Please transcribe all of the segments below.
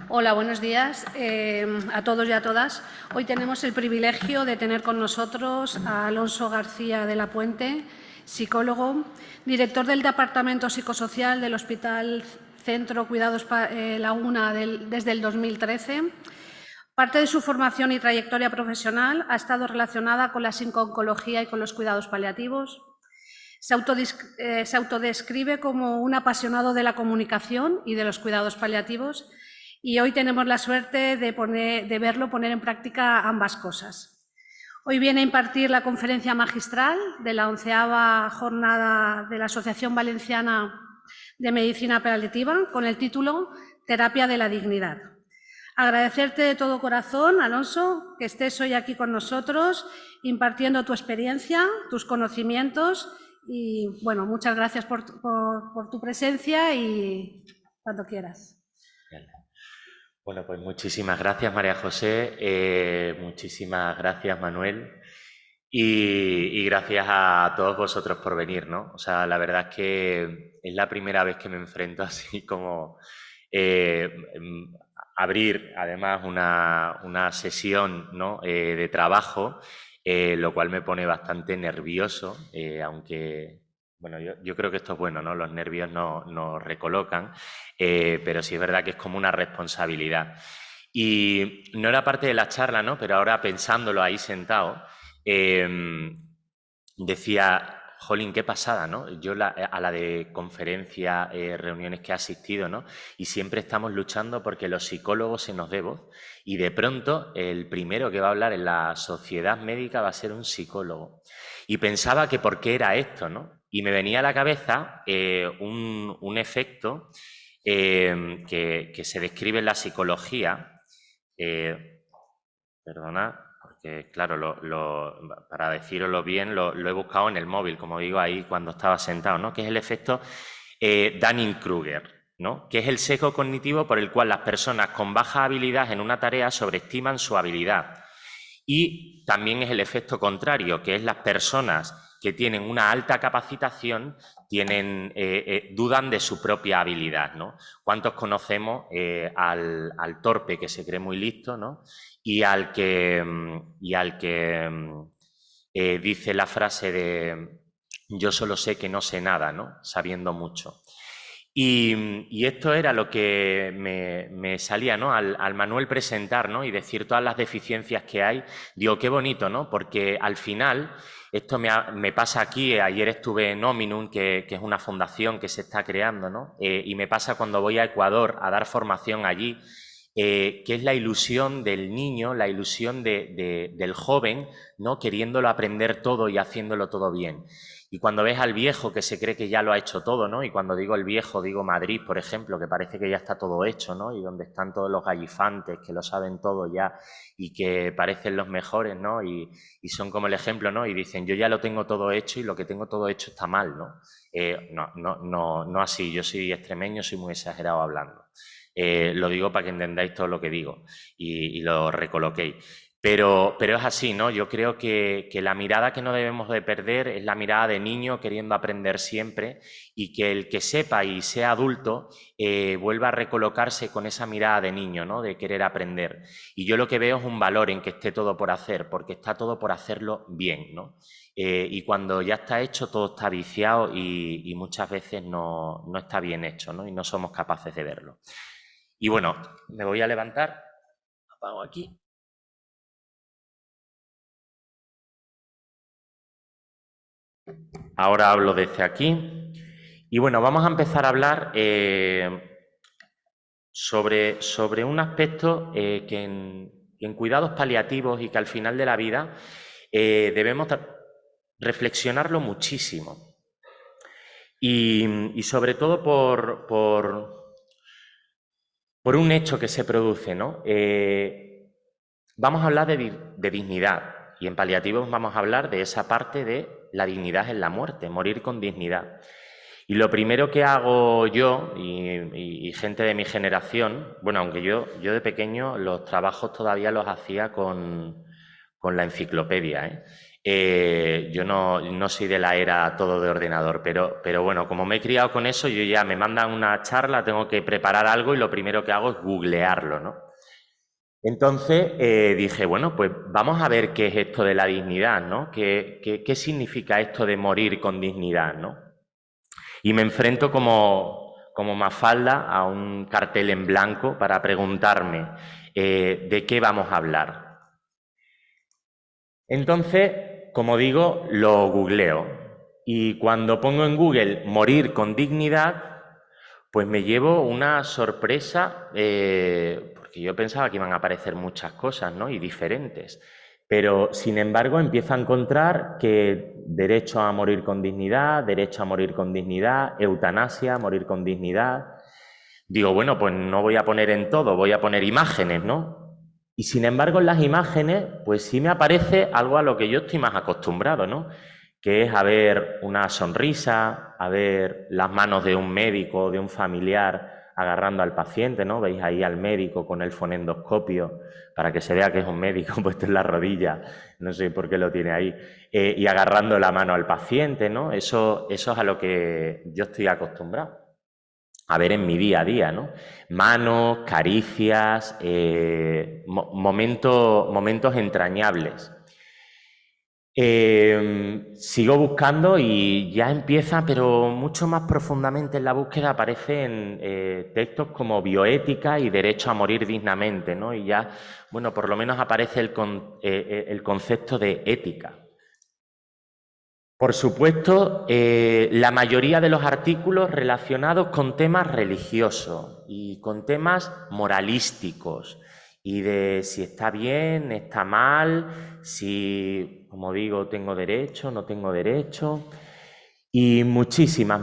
Hola, buenos días a todos y a todas. Hoy tenemos el privilegio de tener con nosotros a Alonso García de la Puente, psicólogo, director del Departamento Psicosocial del Hospital Centro Cuidados Laguna desde el 2013. Parte de su formación y trayectoria profesional ha estado relacionada con la psico-oncología y con los cuidados paliativos. Se autodescribe como un apasionado de la comunicación y de los cuidados paliativos y hoy tenemos la suerte de verlo poner en práctica ambas cosas. Hoy viene a impartir la conferencia magistral de la 11ª jornada de la Asociación Valenciana de Medicina Paliativa con el título Terapia de la Dignidad. Agradecerte de todo corazón, Alonso, que estés hoy aquí con nosotros impartiendo tu experiencia, tus conocimientos y, bueno, muchas gracias por tu presencia y cuando quieras. Bueno, pues muchísimas gracias, María José, muchísimas gracias, Manuel, y gracias a todos vosotros por venir, ¿no? O sea, la verdad es que es la primera vez que me enfrento así como abrir, además, una sesión, ¿no? De trabajo, lo cual me pone bastante nervioso, aunque... Bueno, yo creo que esto es bueno, ¿no? Los nervios nos recolocan, pero sí es verdad que es como una responsabilidad. Y no era parte de la charla, ¿no? Pero ahora pensándolo ahí sentado, decía, jolín, qué pasada, ¿no? Yo a la de conferencias, reuniones que he asistido, ¿no? Y siempre estamos luchando porque los psicólogos se nos dé voz. Y de pronto el primero que va a hablar en la sociedad médica va a ser un psicólogo. Y pensaba que por qué era esto, ¿no? Y me venía a la cabeza un efecto que se describe en la psicología. Perdona, porque claro, para deciroslo bien, lo he buscado en el móvil, como digo ahí cuando estaba sentado, ¿no? Que es el efecto Dunning-Kruger, ¿no? Que es el sesgo cognitivo por el cual las personas con baja habilidad en una tarea sobreestiman su habilidad. Y también es el efecto contrario, que es las personas que tienen una alta capacitación dudan de su propia habilidad, ¿no? ¿Cuántos conocemos al torpe que se cree muy listo, ¿no? Y al que dice la frase de yo solo sé que no sé nada, ¿no? Sabiendo mucho. Y esto era lo que me salía, ¿no? Al Manuel presentar, ¿no? Y decir todas las deficiencias que hay. Digo, qué bonito, ¿no? Porque al final, esto me pasa aquí, ayer estuve en Ominum, que es una fundación que se está creando, ¿no? Y me pasa cuando voy a Ecuador a dar formación allí, que es la ilusión del niño, la ilusión del joven, ¿no? Queriéndolo aprender todo y haciéndolo todo bien. Y cuando ves al viejo que se cree que ya lo ha hecho todo, ¿no? Y cuando digo el viejo, digo Madrid, por ejemplo, que parece que ya está todo hecho, ¿no? Y donde están todos los gallifantes que lo saben todo ya y que parecen los mejores, ¿no? Y son como el ejemplo, ¿no? Y dicen, yo ya lo tengo todo hecho y lo que tengo todo hecho está mal, ¿no? No así, yo soy extremeño, soy muy exagerado hablando. Lo digo para que entendáis todo lo que digo y lo recoloquéis. Pero es así, ¿no? Yo creo que la mirada que no debemos de perder es la mirada de niño queriendo aprender siempre y que el que sepa y sea adulto vuelva a recolocarse con esa mirada de niño, ¿no? De querer aprender. Y yo lo que veo es un valor en que esté todo por hacer, porque está todo por hacerlo bien, ¿no? Y cuando ya está hecho, todo está viciado y muchas veces no está bien hecho, ¿no? Y no somos capaces de verlo. Y bueno, me voy a levantar, apago aquí. Ahora hablo desde aquí. Y bueno, vamos a empezar a hablar sobre un aspecto que en cuidados paliativos y que al final de la vida debemos reflexionarlo muchísimo. Y sobre todo por un hecho que se produce, ¿no? Vamos a hablar de dignidad y en paliativos vamos a hablar de esa parte de la dignidad en la muerte, morir con dignidad. Y lo primero que hago yo y gente de mi generación, bueno, aunque yo de pequeño los trabajos todavía los hacía con la enciclopedia, ¿eh? Yo no soy de la era todo de ordenador, pero bueno, como me he criado con eso, yo ya me mandan una charla, tengo que preparar algo y lo primero que hago es googlearlo, ¿no? Entonces dije, bueno, pues vamos a ver qué es esto de la dignidad, ¿no? ¿Qué significa esto de morir con dignidad, ¿no? Y me enfrento como Mafalda a un cartel en blanco para preguntarme de qué vamos a hablar. Entonces, como digo, lo googleo. Y cuando pongo en Google morir con dignidad, pues me llevo una sorpresa, porque yo pensaba que iban a aparecer muchas cosas, ¿no? Y diferentes. Pero, sin embargo, empiezo a encontrar que derecho a morir con dignidad, derecho a morir con dignidad, eutanasia, morir con dignidad. Digo, bueno, pues no voy a poner en todo, voy a poner imágenes, ¿no? Y sin embargo, en las imágenes, pues sí me aparece algo a lo que yo estoy más acostumbrado, ¿no? Que es a ver una sonrisa, a ver las manos de un médico o de un familiar agarrando al paciente, ¿no? Veis ahí al médico con el fonendoscopio para que se vea que es un médico puesto en la rodilla, no sé por qué lo tiene ahí, y agarrando la mano al paciente, ¿no? Eso es a lo que yo estoy acostumbrado a ver en mi día a día, ¿no? Manos, caricias, momentos entrañables. Sigo buscando y ya empieza, pero mucho más profundamente en la búsqueda aparecen textos como bioética y derecho a morir dignamente, ¿no? Y ya, bueno, por lo menos aparece el concepto de ética. Por supuesto, la mayoría de los artículos relacionados con temas religiosos y con temas moralísticos y de si está bien, está mal, si, como digo, tengo derecho, no tengo derecho. Y muchísimas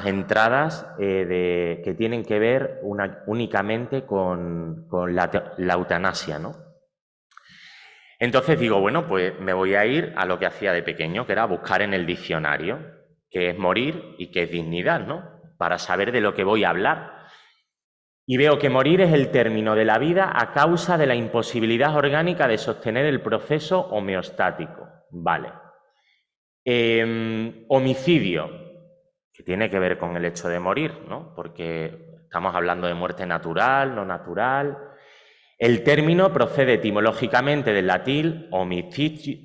entradas que tienen que ver únicamente con la eutanasia, ¿no? Entonces digo, bueno, pues me voy a ir a lo que hacía de pequeño, que era buscar en el diccionario qué es morir y qué es dignidad, ¿no? Para saber de lo que voy a hablar. Y veo que morir es el término de la vida a causa de la imposibilidad orgánica de sostener el proceso homeostático. Vale. Homicidio, que tiene que ver con el hecho de morir, ¿no? Porque estamos hablando de muerte natural, no natural. El término procede etimológicamente del latín homicidium,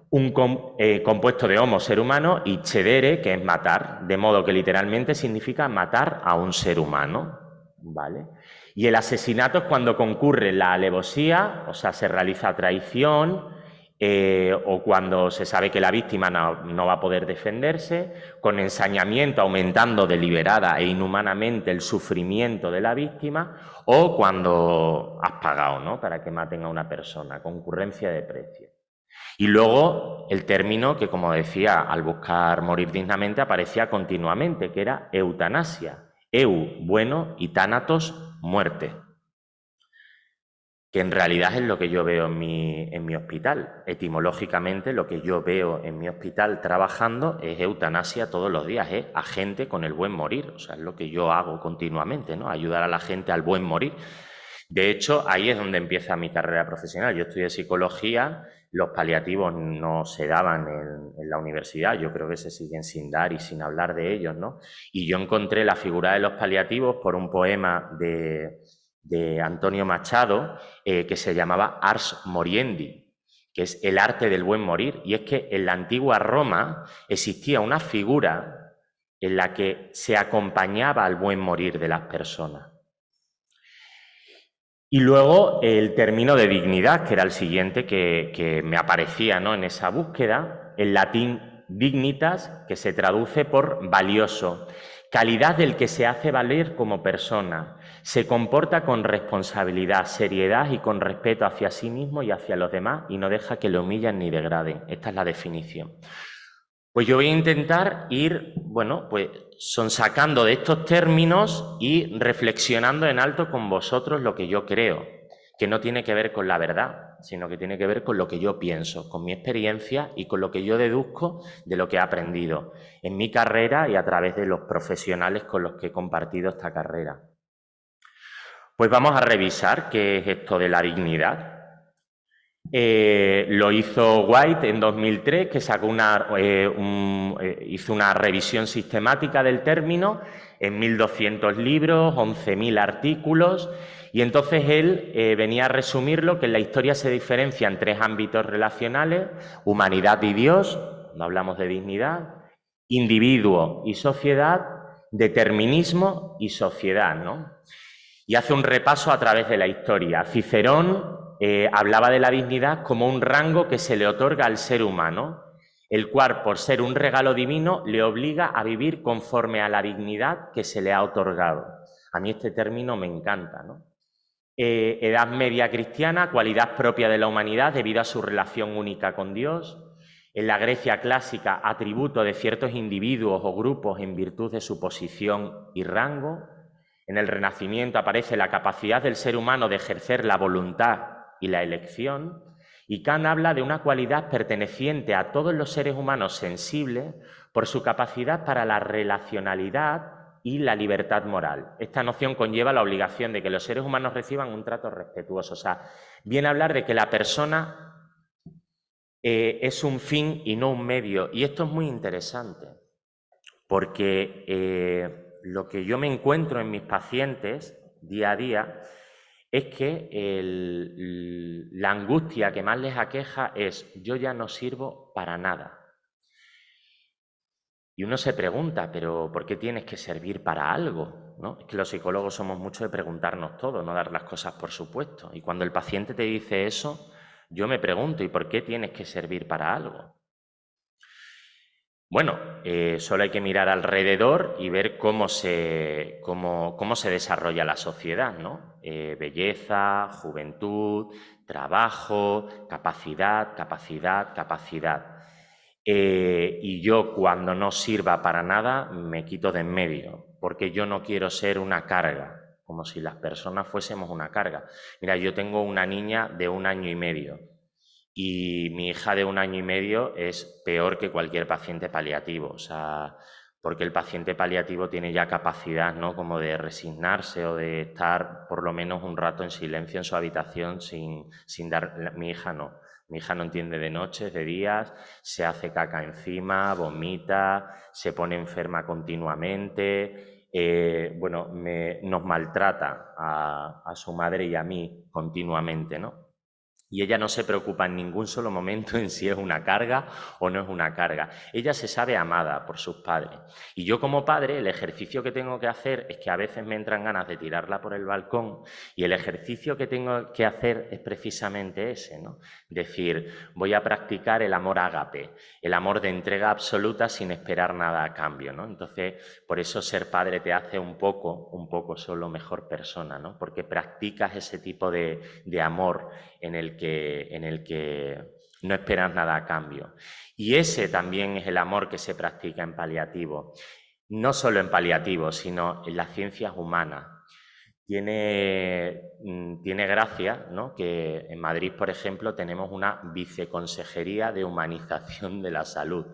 un compuesto de homo, ser humano, y cedere, que es matar, de modo que literalmente significa matar a un ser humano, ¿vale? Y el asesinato es cuando concurre la alevosía, o sea, se realiza traición, o cuando se sabe que la víctima no va a poder defenderse, con ensañamiento aumentando deliberada e inhumanamente el sufrimiento de la víctima, o cuando has pagado, ¿no?, para que maten a una persona, concurrencia de precios. Y luego el término que, como decía, al buscar morir dignamente aparecía continuamente, que era eutanasia. Eu, bueno, y tánatos, muerte. Que en realidad es lo que yo veo en mi hospital. Etimológicamente, lo que yo veo en mi hospital trabajando es eutanasia todos los días, es a gente con el buen morir. O sea, es lo que yo hago continuamente, ¿no? Ayudar a la gente al buen morir. De hecho, ahí es donde empieza mi carrera profesional. Yo estudié psicología, los paliativos no se daban en la universidad, yo creo que se siguen sin dar y sin hablar de ellos, ¿no? Y yo encontré la figura de los paliativos por un poema de Antonio Machado que se llamaba Ars Moriendi, que es el arte del buen morir. Y es que en la antigua Roma existía una figura en la que se acompañaba al buen morir de las personas. Y luego el término de dignidad, que era el siguiente que me aparecía, ¿no?, en esa búsqueda, en latín dignitas, que se traduce por valioso, calidad del que se hace valer como persona, se comporta con responsabilidad, seriedad y con respeto hacia sí mismo y hacia los demás y no deja que lo humillen ni degraden. Esta es la definición. Pues yo voy a intentar ir, bueno, pues sonsacando de estos términos y reflexionando en alto con vosotros lo que yo creo, que no tiene que ver con la verdad, sino que tiene que ver con lo que yo pienso, con mi experiencia y con lo que yo deduzco de lo que he aprendido en mi carrera y a través de los profesionales con los que he compartido esta carrera. Pues vamos a revisar qué es esto de la dignidad. Lo hizo White en 2003, que sacó hizo una revisión sistemática del término en 1.200 libros, 11.000 artículos, y entonces él venía a resumirlo, que en la historia se diferencia en 3 ámbitos relacionales: humanidad y Dios, no hablamos de dignidad; individuo y sociedad; determinismo y sociedad, ¿no? Y hace un repaso a través de la historia. Cicerón hablaba de la dignidad como un rango que se le otorga al ser humano, el cual, por ser un regalo divino, le obliga a vivir conforme a la dignidad que se le ha otorgado. A mí este término me encanta, ¿no? Edad media cristiana, cualidad propia de la humanidad debido a su relación única con Dios. En la Grecia clásica, atributo de ciertos individuos o grupos en virtud de su posición y rango. En el Renacimiento aparece la capacidad del ser humano de ejercer la voluntad y la elección, y Kant habla de una cualidad perteneciente a todos los seres humanos sensibles por su capacidad para la relacionalidad y la libertad moral. Esta noción conlleva la obligación de que los seres humanos reciban un trato respetuoso. O sea, viene a hablar de que la persona es un fin y no un medio. Y esto es muy interesante, porque lo que yo me encuentro en mis pacientes día a día es que la angustia que más les aqueja es: yo ya no sirvo para nada. Y uno se pregunta, ¿pero por qué tienes que servir para algo? ¿No? Es que los psicólogos somos mucho de preguntarnos todo, no dar las cosas por supuesto. Y cuando el paciente te dice eso, yo me pregunto, ¿y por qué tienes que servir para algo? Bueno, solo hay que mirar alrededor y ver cómo se desarrolla la sociedad, ¿no? Belleza, juventud, trabajo, capacidad, capacidad, capacidad. Y yo, cuando no sirva para nada, me quito de en medio, porque yo no quiero ser una carga, como si las personas fuésemos una carga. Mira, yo tengo una niña de 1 año y medio. Y mi hija de 1 año y medio es peor que cualquier paciente paliativo, o sea, porque el paciente paliativo tiene ya capacidad, ¿no?, como de resignarse o de estar por lo menos un rato en silencio en su habitación sin dar... Mi hija no. Mi hija no entiende de noches, de días, se hace caca encima, vomita, se pone enferma continuamente, bueno, nos maltrata a su madre y a mí continuamente, ¿no? Y ella no se preocupa en ningún solo momento en si es una carga o no es una carga. Ella se sabe amada por sus padres. Y yo, como padre, el ejercicio que tengo que hacer es que a veces me entran ganas de tirarla por el balcón, y el ejercicio que tengo que hacer es precisamente ese, ¿no? Decir, voy a practicar el amor ágape, el amor de entrega absoluta sin esperar nada a cambio, ¿no? Entonces, por eso ser padre te hace un poco solo mejor persona, ¿no? Porque practicas ese tipo de amor en el que no esperas nada a cambio. Y ese también es el amor que se practica en paliativo. No solo en paliativo, sino en las ciencias humanas. Tiene gracia, ¿no?, que en Madrid, por ejemplo, tenemos una viceconsejería de humanización de la salud.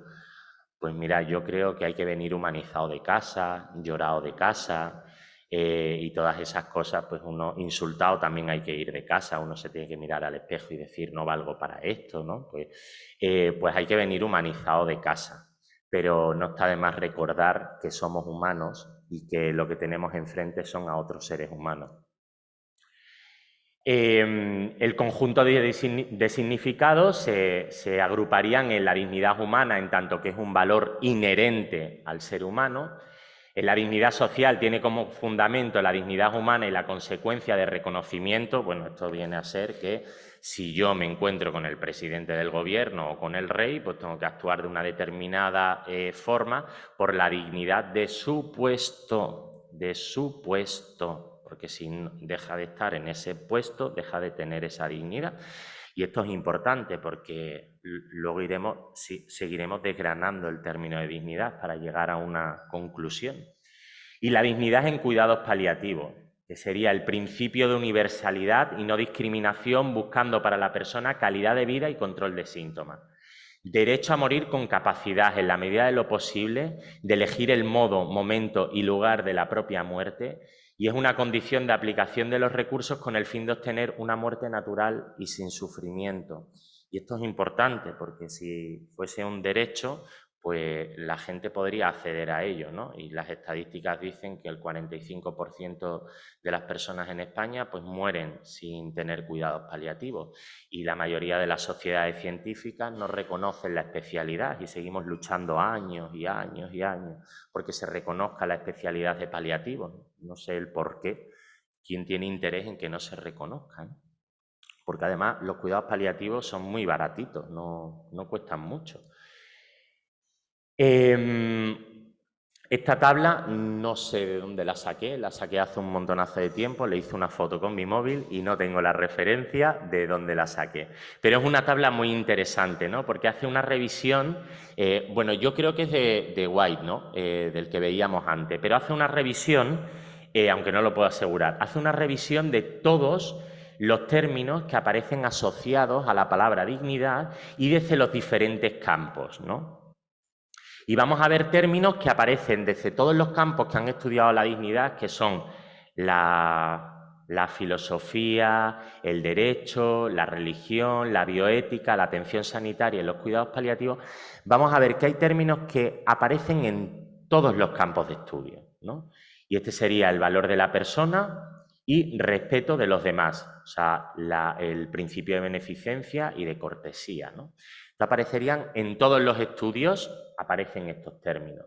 Pues mira, yo creo que hay que venir humanizado de casa, llorado de casa, y todas esas cosas. Pues uno insultado también hay que ir de casa, uno se tiene que mirar al espejo y decir, no valgo para esto, ¿no? Pues hay que venir humanizado de casa, pero no está de más recordar que somos humanos y que lo que tenemos enfrente son a otros seres humanos. El conjunto de significados se agruparían en la dignidad humana, en tanto que es un valor inherente al ser humano. En la dignidad social tiene como fundamento la dignidad humana y la consecuencia de reconocimiento. Bueno, esto viene a ser que si yo me encuentro con el presidente del gobierno o con el rey, pues tengo que actuar de una determinada forma por la dignidad de su puesto, porque si deja de estar en ese puesto, deja de tener esa dignidad. Y esto es importante porque luego seguiremos desgranando el término de dignidad para llegar a una conclusión. Y la dignidad en cuidados paliativos, que sería el principio de universalidad y no discriminación, buscando para la persona calidad de vida y control de síntomas. Derecho a morir con capacidad, en la medida de lo posible, de elegir el modo, momento y lugar de la propia muerte, y es una condición de aplicación de los recursos con el fin de obtener una muerte natural y sin sufrimiento. Y esto es importante porque si fuese un derecho, pues la gente podría acceder a ello, ¿no? Y las estadísticas dicen que el 45% de las personas en España pues mueren sin tener cuidados paliativos, y la mayoría de las sociedades científicas no reconocen la especialidad y seguimos luchando años y años y años porque se reconozca la especialidad de paliativos. No sé el por qué, quién tiene interés en que no se reconozcan, porque además los cuidados paliativos son muy baratitos, no cuestan mucho. Esta tabla no sé de dónde la saqué hace un montonazo de tiempo, le hice una foto con mi móvil y no tengo la referencia de dónde la saqué. Pero es una tabla muy interesante, ¿no? Porque hace una revisión, bueno, yo creo que es de White, ¿no? Del que veíamos antes, pero hace una revisión, aunque no lo puedo asegurar, hace una revisión de todos los términos que aparecen asociados a la palabra dignidad y desde los diferentes campos, ¿no? Y vamos a ver términos que aparecen desde todos los campos que han estudiado la dignidad, que son la filosofía, el derecho, la religión, la bioética, la atención sanitaria y los cuidados paliativos. Vamos a ver que hay términos que aparecen en todos los campos de estudio, ¿no? Y este sería el valor de la persona y respeto de los demás, o sea, el principio de beneficencia y de cortesía, ¿no? Aparecerían en todos los estudios, aparecen estos términos.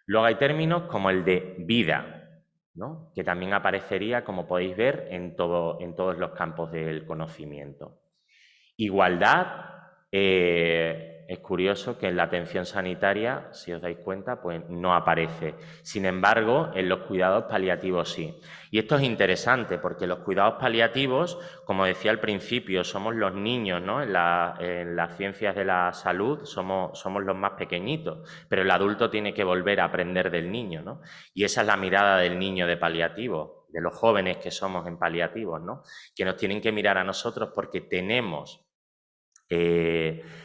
Luego hay términos como el de vida, ¿no? Que también aparecería, como podéis ver, en todos los campos del conocimiento. Igualdad, es curioso que en la atención sanitaria, si os dais cuenta, pues no aparece. Sin embargo, en los cuidados paliativos sí. Y esto es interesante porque los cuidados paliativos, como decía al principio, somos los niños, ¿no? En las ciencias de la salud somos los más pequeñitos, pero el adulto tiene que volver a aprender del niño, ¿no? Y esa es la mirada del niño de paliativo, de los jóvenes que somos en paliativos, ¿no? Que nos tienen que mirar a nosotros porque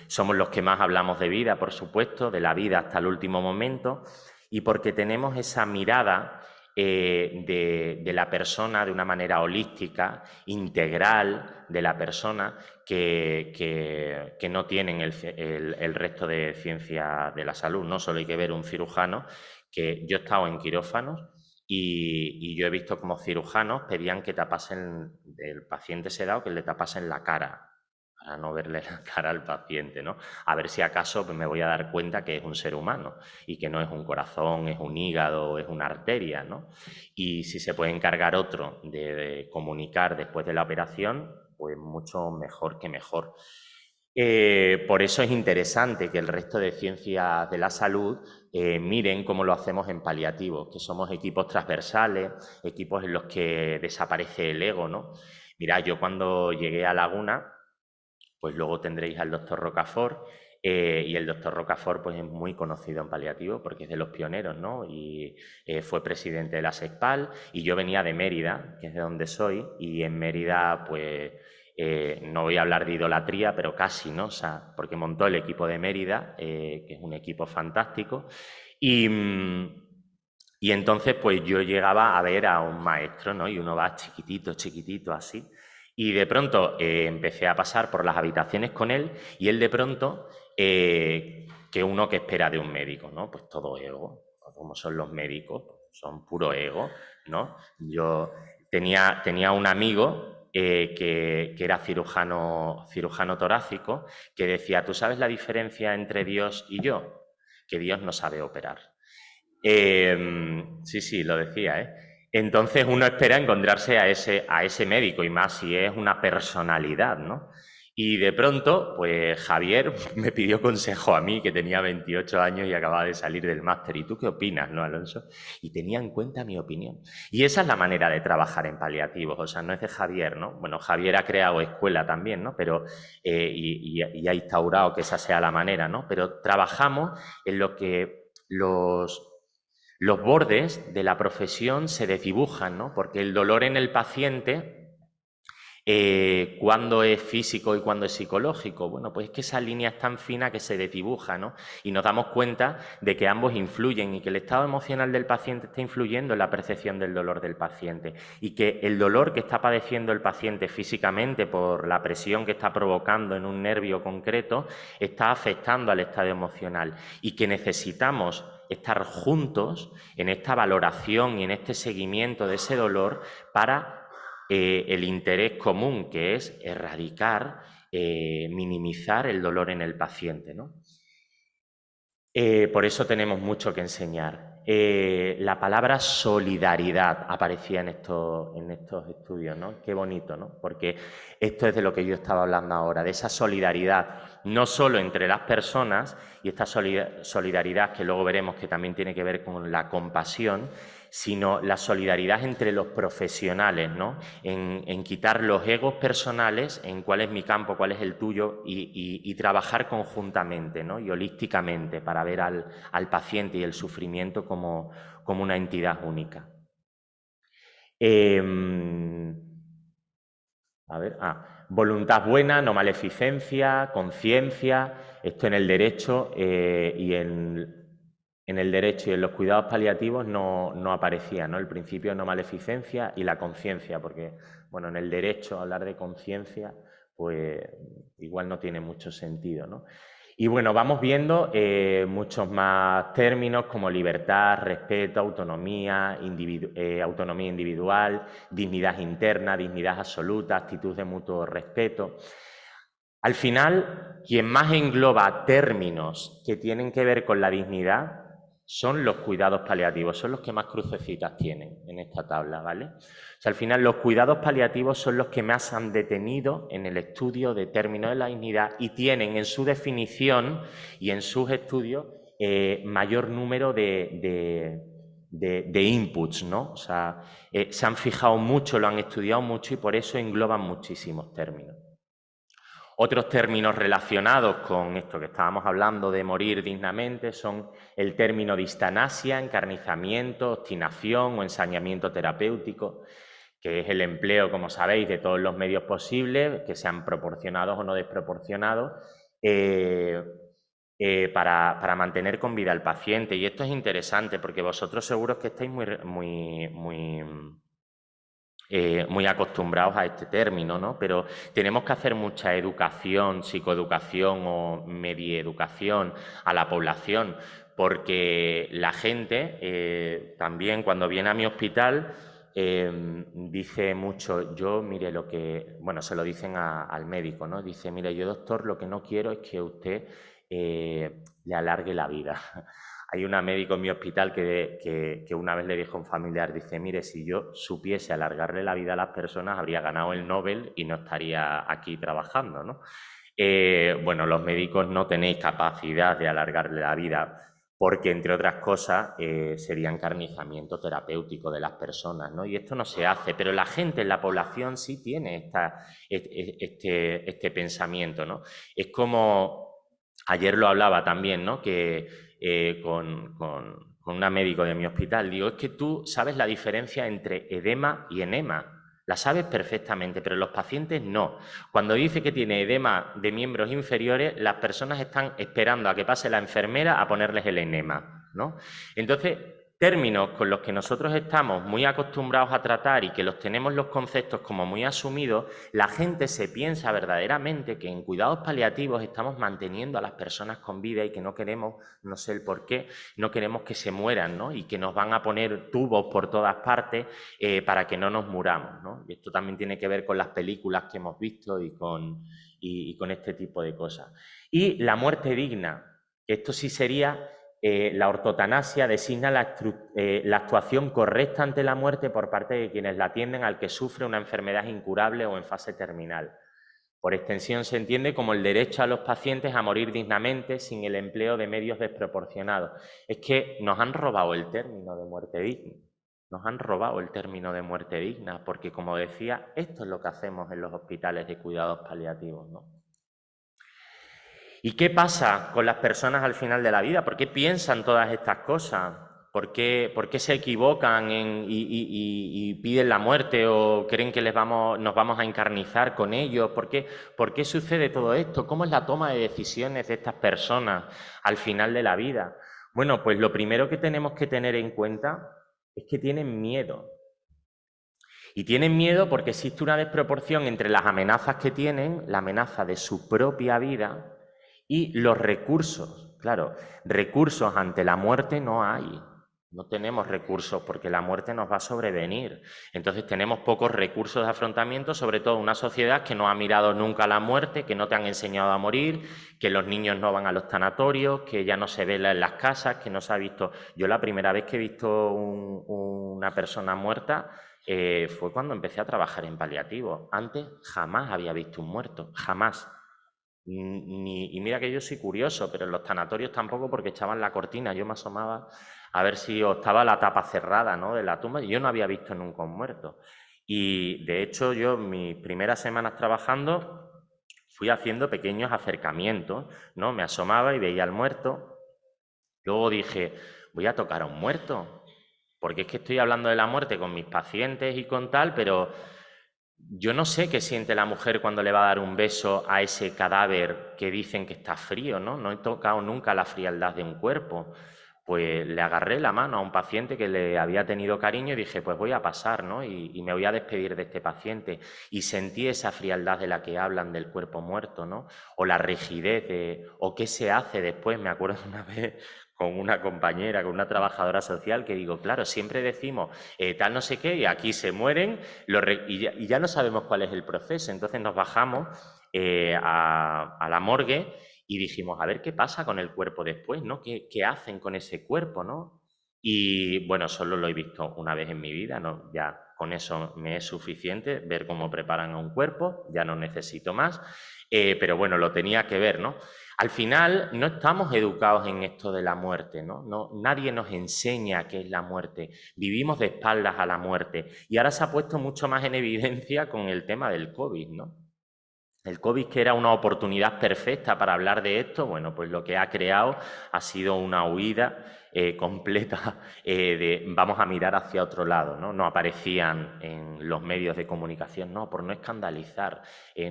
somos los que más hablamos de vida, por supuesto, de la vida hasta el último momento, y porque tenemos esa mirada de la persona de una manera holística, integral de la persona, que no tienen el resto de ciencias de la salud, ¿no? Solo hay que ver un cirujano, que yo he estado en quirófanos y yo he visto como cirujanos pedían que tapasen el paciente sedado, que le tapasen la cara, para no verle la cara al paciente, ¿no? A ver si acaso pues, me voy a dar cuenta que es un ser humano y que no es un corazón, es un hígado, es una arteria, ¿no? Y si se puede encargar otro de comunicar después de la operación, pues mucho mejor que mejor. Por eso es interesante que el resto de ciencias de la salud miren cómo lo hacemos en paliativos, que somos equipos transversales, equipos en los que desaparece el ego, ¿no? Mira, yo cuando llegué a Laguna, pues luego tendréis al doctor Rocafort, y el doctor Rocafort pues, es muy conocido en paliativo porque es de los pioneros, ¿no? Y fue presidente de la SECPAL, y yo venía de Mérida, que es de donde soy, y en Mérida, pues, no voy a hablar de idolatría, pero casi, ¿no? O sea, porque montó el equipo de Mérida, que es un equipo fantástico, y entonces, pues yo llegaba a ver a un maestro, ¿no? Y uno va chiquitito, chiquitito, así. Y de pronto empecé a pasar por las habitaciones con él y él de pronto, que uno que espera de un médico, ¿no? Pues todo ego, como son los médicos, son puro ego, ¿no? Yo tenía un amigo que era cirujano torácico, que decía, ¿tú sabes la diferencia entre Dios y yo? Que Dios no sabe operar. Sí, lo decía, ¿eh? Entonces uno espera encontrarse a ese médico, y más si es una personalidad, ¿no? Y de pronto, pues Javier me pidió consejo a mí, que tenía 28 años y acababa de salir del máster. ¿Y tú qué opinas, no, Alonso? Y tenía en cuenta mi opinión. Y esa es la manera de trabajar en paliativos, o sea, no es de Javier, ¿no? Bueno, Javier ha creado escuela también, ¿no? Pero, y ha instaurado que esa sea la manera, ¿no? Pero trabajamos en lo que los bordes de la profesión se desdibujan, ¿no? Porque el dolor en el paciente ¿Cuándo es físico y cuándo es psicológico? Bueno, pues es que esa línea es tan fina que se desdibuja, ¿no? Y nos damos cuenta de que ambos influyen y que el estado emocional del paciente está influyendo en la percepción del dolor del paciente y que el dolor que está padeciendo el paciente físicamente por la presión que está provocando en un nervio concreto está afectando al estado emocional y que necesitamos estar juntos en esta valoración y en este seguimiento de ese dolor para el interés común, que es erradicar, minimizar el dolor en el paciente, ¿no? Por eso tenemos mucho que enseñar. La palabra solidaridad aparecía en estos estudios, ¿no? Qué bonito, ¿no? Porque esto es de lo que yo estaba hablando ahora, de esa solidaridad, no solo entre las personas, y esta solidaridad que luego veremos que también tiene que ver con la compasión, sino la solidaridad entre los profesionales, ¿no? En quitar los egos personales, en cuál es mi campo, cuál es el tuyo, y trabajar conjuntamente, ¿no? Y holísticamente para ver al paciente y el sufrimiento como una entidad única. Voluntad buena, no maleficencia, conciencia, esto en el derecho y en el derecho y en los cuidados paliativos no aparecía, ¿no? El principio de no maleficencia y la conciencia, porque, bueno, en el derecho hablar de conciencia, pues igual no tiene mucho sentido, ¿no? Y bueno, vamos viendo muchos más términos como libertad, respeto, autonomía, autonomía individual, dignidad interna, dignidad absoluta, actitud de mutuo respeto. Al final, quien más engloba términos que tienen que ver con la dignidad son los cuidados paliativos, son los que más crucecitas tienen en esta tabla, ¿vale? O sea, al final los cuidados paliativos son los que más han detenido en el estudio de términos de la dignidad y tienen en su definición y en sus estudios mayor número de inputs, ¿no? O sea, se han fijado mucho, lo han estudiado mucho y por eso engloban muchísimos términos. Otros términos relacionados con esto que estábamos hablando de morir dignamente son el término distanasia, encarnizamiento, obstinación o ensañamiento terapéutico, que es el empleo, como sabéis, de todos los medios posibles, que sean proporcionados o no desproporcionados, para mantener con vida al paciente. Y esto es interesante porque vosotros seguros que estáis muy acostumbrados a este término, ¿no? Pero tenemos que hacer mucha educación, psicoeducación o medieducación a la población, porque la gente también cuando viene a mi hospital dice mucho, mire lo que, bueno, se lo dicen al médico, ¿no? Dice, mire, yo doctor lo que no quiero es que usted le alargue la vida. Hay una médico en mi hospital que una vez le dijo a un familiar, dice, mire, si yo supiese alargarle la vida a las personas, habría ganado el Nobel y no estaría aquí trabajando, ¿no? Bueno, los médicos no tenéis capacidad de alargarle la vida porque, entre otras cosas, sería encarnizamiento terapéutico de las personas, ¿no? Y esto no se hace, pero la gente en la población sí tiene este pensamiento, ¿no? Es como, ayer lo hablaba también, ¿no? Que con una médico de mi hospital, digo, es que tú sabes la diferencia entre edema y enema, la sabes perfectamente, pero los pacientes no. Cuando dice que tiene edema de miembros inferiores, las personas están esperando a que pase la enfermera a ponerles el enema, ¿no? Entonces, términos con los que nosotros estamos muy acostumbrados a tratar y que los tenemos los conceptos como muy asumidos, la gente se piensa verdaderamente que en cuidados paliativos estamos manteniendo a las personas con vida y que no queremos, no sé el por qué, no queremos que se mueran, ¿no? Y que nos van a poner tubos por todas partes para que no nos muramos, ¿no? Y esto también tiene que ver con las películas que hemos visto y con este tipo de cosas. Y la muerte digna, esto sí sería... la ortotanasia designa la actuación correcta ante la muerte por parte de quienes la atienden al que sufre una enfermedad incurable o en fase terminal. Por extensión se entiende como el derecho a los pacientes a morir dignamente sin el empleo de medios desproporcionados. Es que nos han robado el término de muerte digna. Nos han robado el término de muerte digna porque, como decía, esto es lo que hacemos en los hospitales de cuidados paliativos, ¿no? ¿Y qué pasa con las personas al final de la vida? ¿Por qué piensan todas estas cosas? por qué se equivocan y piden la muerte o creen que nos vamos a encarnizar con ellos? ¿Por qué sucede todo esto? ¿Cómo es la toma de decisiones de estas personas al final de la vida? Bueno, pues lo primero que tenemos que tener en cuenta es que tienen miedo. Y tienen miedo porque existe una desproporción entre las amenazas que tienen, la amenaza de su propia vida y los recursos. Claro, recursos ante la muerte no hay. No tenemos recursos porque la muerte nos va a sobrevenir. Entonces tenemos pocos recursos de afrontamiento, sobre todo una sociedad que no ha mirado nunca la muerte, que no te han enseñado a morir, que los niños no van a los tanatorios, que ya no se vela en las casas, que no se ha visto... Yo la primera vez que he visto una persona muerta fue cuando empecé a trabajar en paliativos. Antes jamás había visto un muerto, jamás. Y mira que yo soy curioso, pero en los tanatorios tampoco, porque echaban la cortina. Yo me asomaba a ver si estaba la tapa cerrada, ¿no?, de la tumba, y yo no había visto nunca un muerto. Y de hecho yo mis primeras semanas trabajando fui haciendo pequeños acercamientos, ¿no? Me asomaba y veía al muerto. Luego dije, voy a tocar a un muerto, porque es que estoy hablando de la muerte con mis pacientes y con tal, pero yo no sé qué siente la mujer cuando le va a dar un beso a ese cadáver que dicen que está frío, ¿no? No he tocado nunca la frialdad de un cuerpo. Pues le agarré la mano a un paciente que le había tenido cariño y dije, pues voy a pasar, ¿no? Y me voy a despedir de este paciente. Y sentí esa frialdad de la que hablan del cuerpo muerto, ¿no? O la rigidez, o qué se hace después. Me acuerdo una vez con una compañera, con una trabajadora social, que digo, claro, siempre decimos tal no sé qué y aquí se mueren y ya no sabemos cuál es el proceso. Entonces nos bajamos a la morgue y dijimos, a ver qué pasa con el cuerpo después, ¿no? ¿Qué hacen con ese cuerpo, no? Y bueno, solo lo he visto una vez en mi vida, ¿no? Ya con eso me es suficiente ver cómo preparan a un cuerpo, ya no necesito más, pero bueno, lo tenía que ver, ¿no? Al final no estamos educados en esto de la muerte, ¿no? Nadie nos enseña qué es la muerte, vivimos de espaldas a la muerte y ahora se ha puesto mucho más en evidencia con el tema del COVID, ¿no? El COVID, que era una oportunidad perfecta para hablar de esto, bueno, pues lo que ha creado ha sido una huida completa de vamos a mirar hacia otro lado, ¿no? No aparecían en los medios de comunicación, no, por no escandalizar,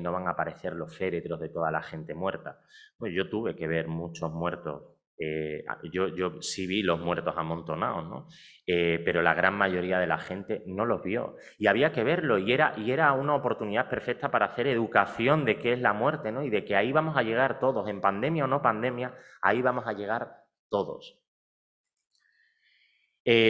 no van a aparecer los féretros de toda la gente muerta. Pues yo tuve que ver muchos muertos. Yo sí vi los muertos amontonados, ¿no? Pero la gran mayoría de la gente no los vio. Y había que verlo, y era una oportunidad perfecta para hacer educación de qué es la muerte, ¿no? Y de que ahí vamos a llegar todos, en pandemia o no pandemia, ahí vamos a llegar todos.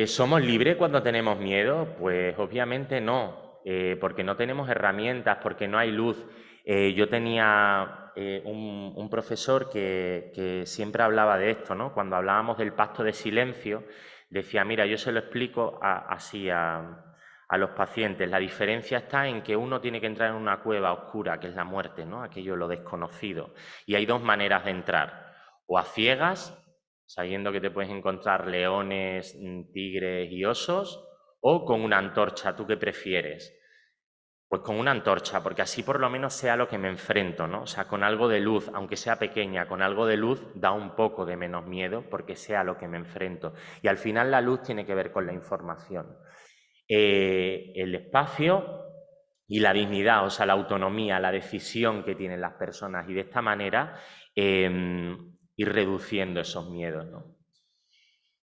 ¿Somos libres cuando tenemos miedo? Pues obviamente no, porque no tenemos herramientas, porque no hay luz. Yo tenía un profesor que siempre hablaba de esto, ¿no? Cuando hablábamos del pacto de silencio, decía, mira, yo se lo explico así a los pacientes. La diferencia está en que uno tiene que entrar en una cueva oscura, que es la muerte, ¿no? Aquello, lo desconocido. Y hay dos maneras de entrar, o a ciegas, sabiendo que te puedes encontrar leones, tigres y osos, o con una antorcha. ¿Tú qué prefieres? Pues con una antorcha, porque así por lo menos sé a lo que me enfrento, ¿no? O sea, con algo de luz, aunque sea pequeña, con algo de luz da un poco de menos miedo porque sé a lo que me enfrento. Y al final la luz tiene que ver con la información. El espacio y la dignidad, o sea, la autonomía, la decisión que tienen las personas, y de esta manera ir reduciendo esos miedos, ¿no?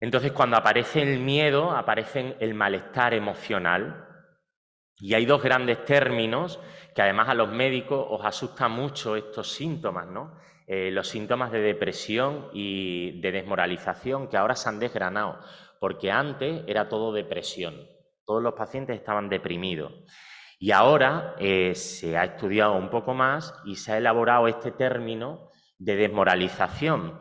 Entonces, cuando aparece el miedo, aparece el malestar emocional. Y hay dos grandes términos que además a los médicos os asustan mucho estos síntomas, ¿no? Los síntomas de depresión y de desmoralización, que ahora se han desgranado, porque antes era todo depresión, todos los pacientes estaban deprimidos. Y ahora se ha estudiado un poco más y se ha elaborado este término de desmoralización,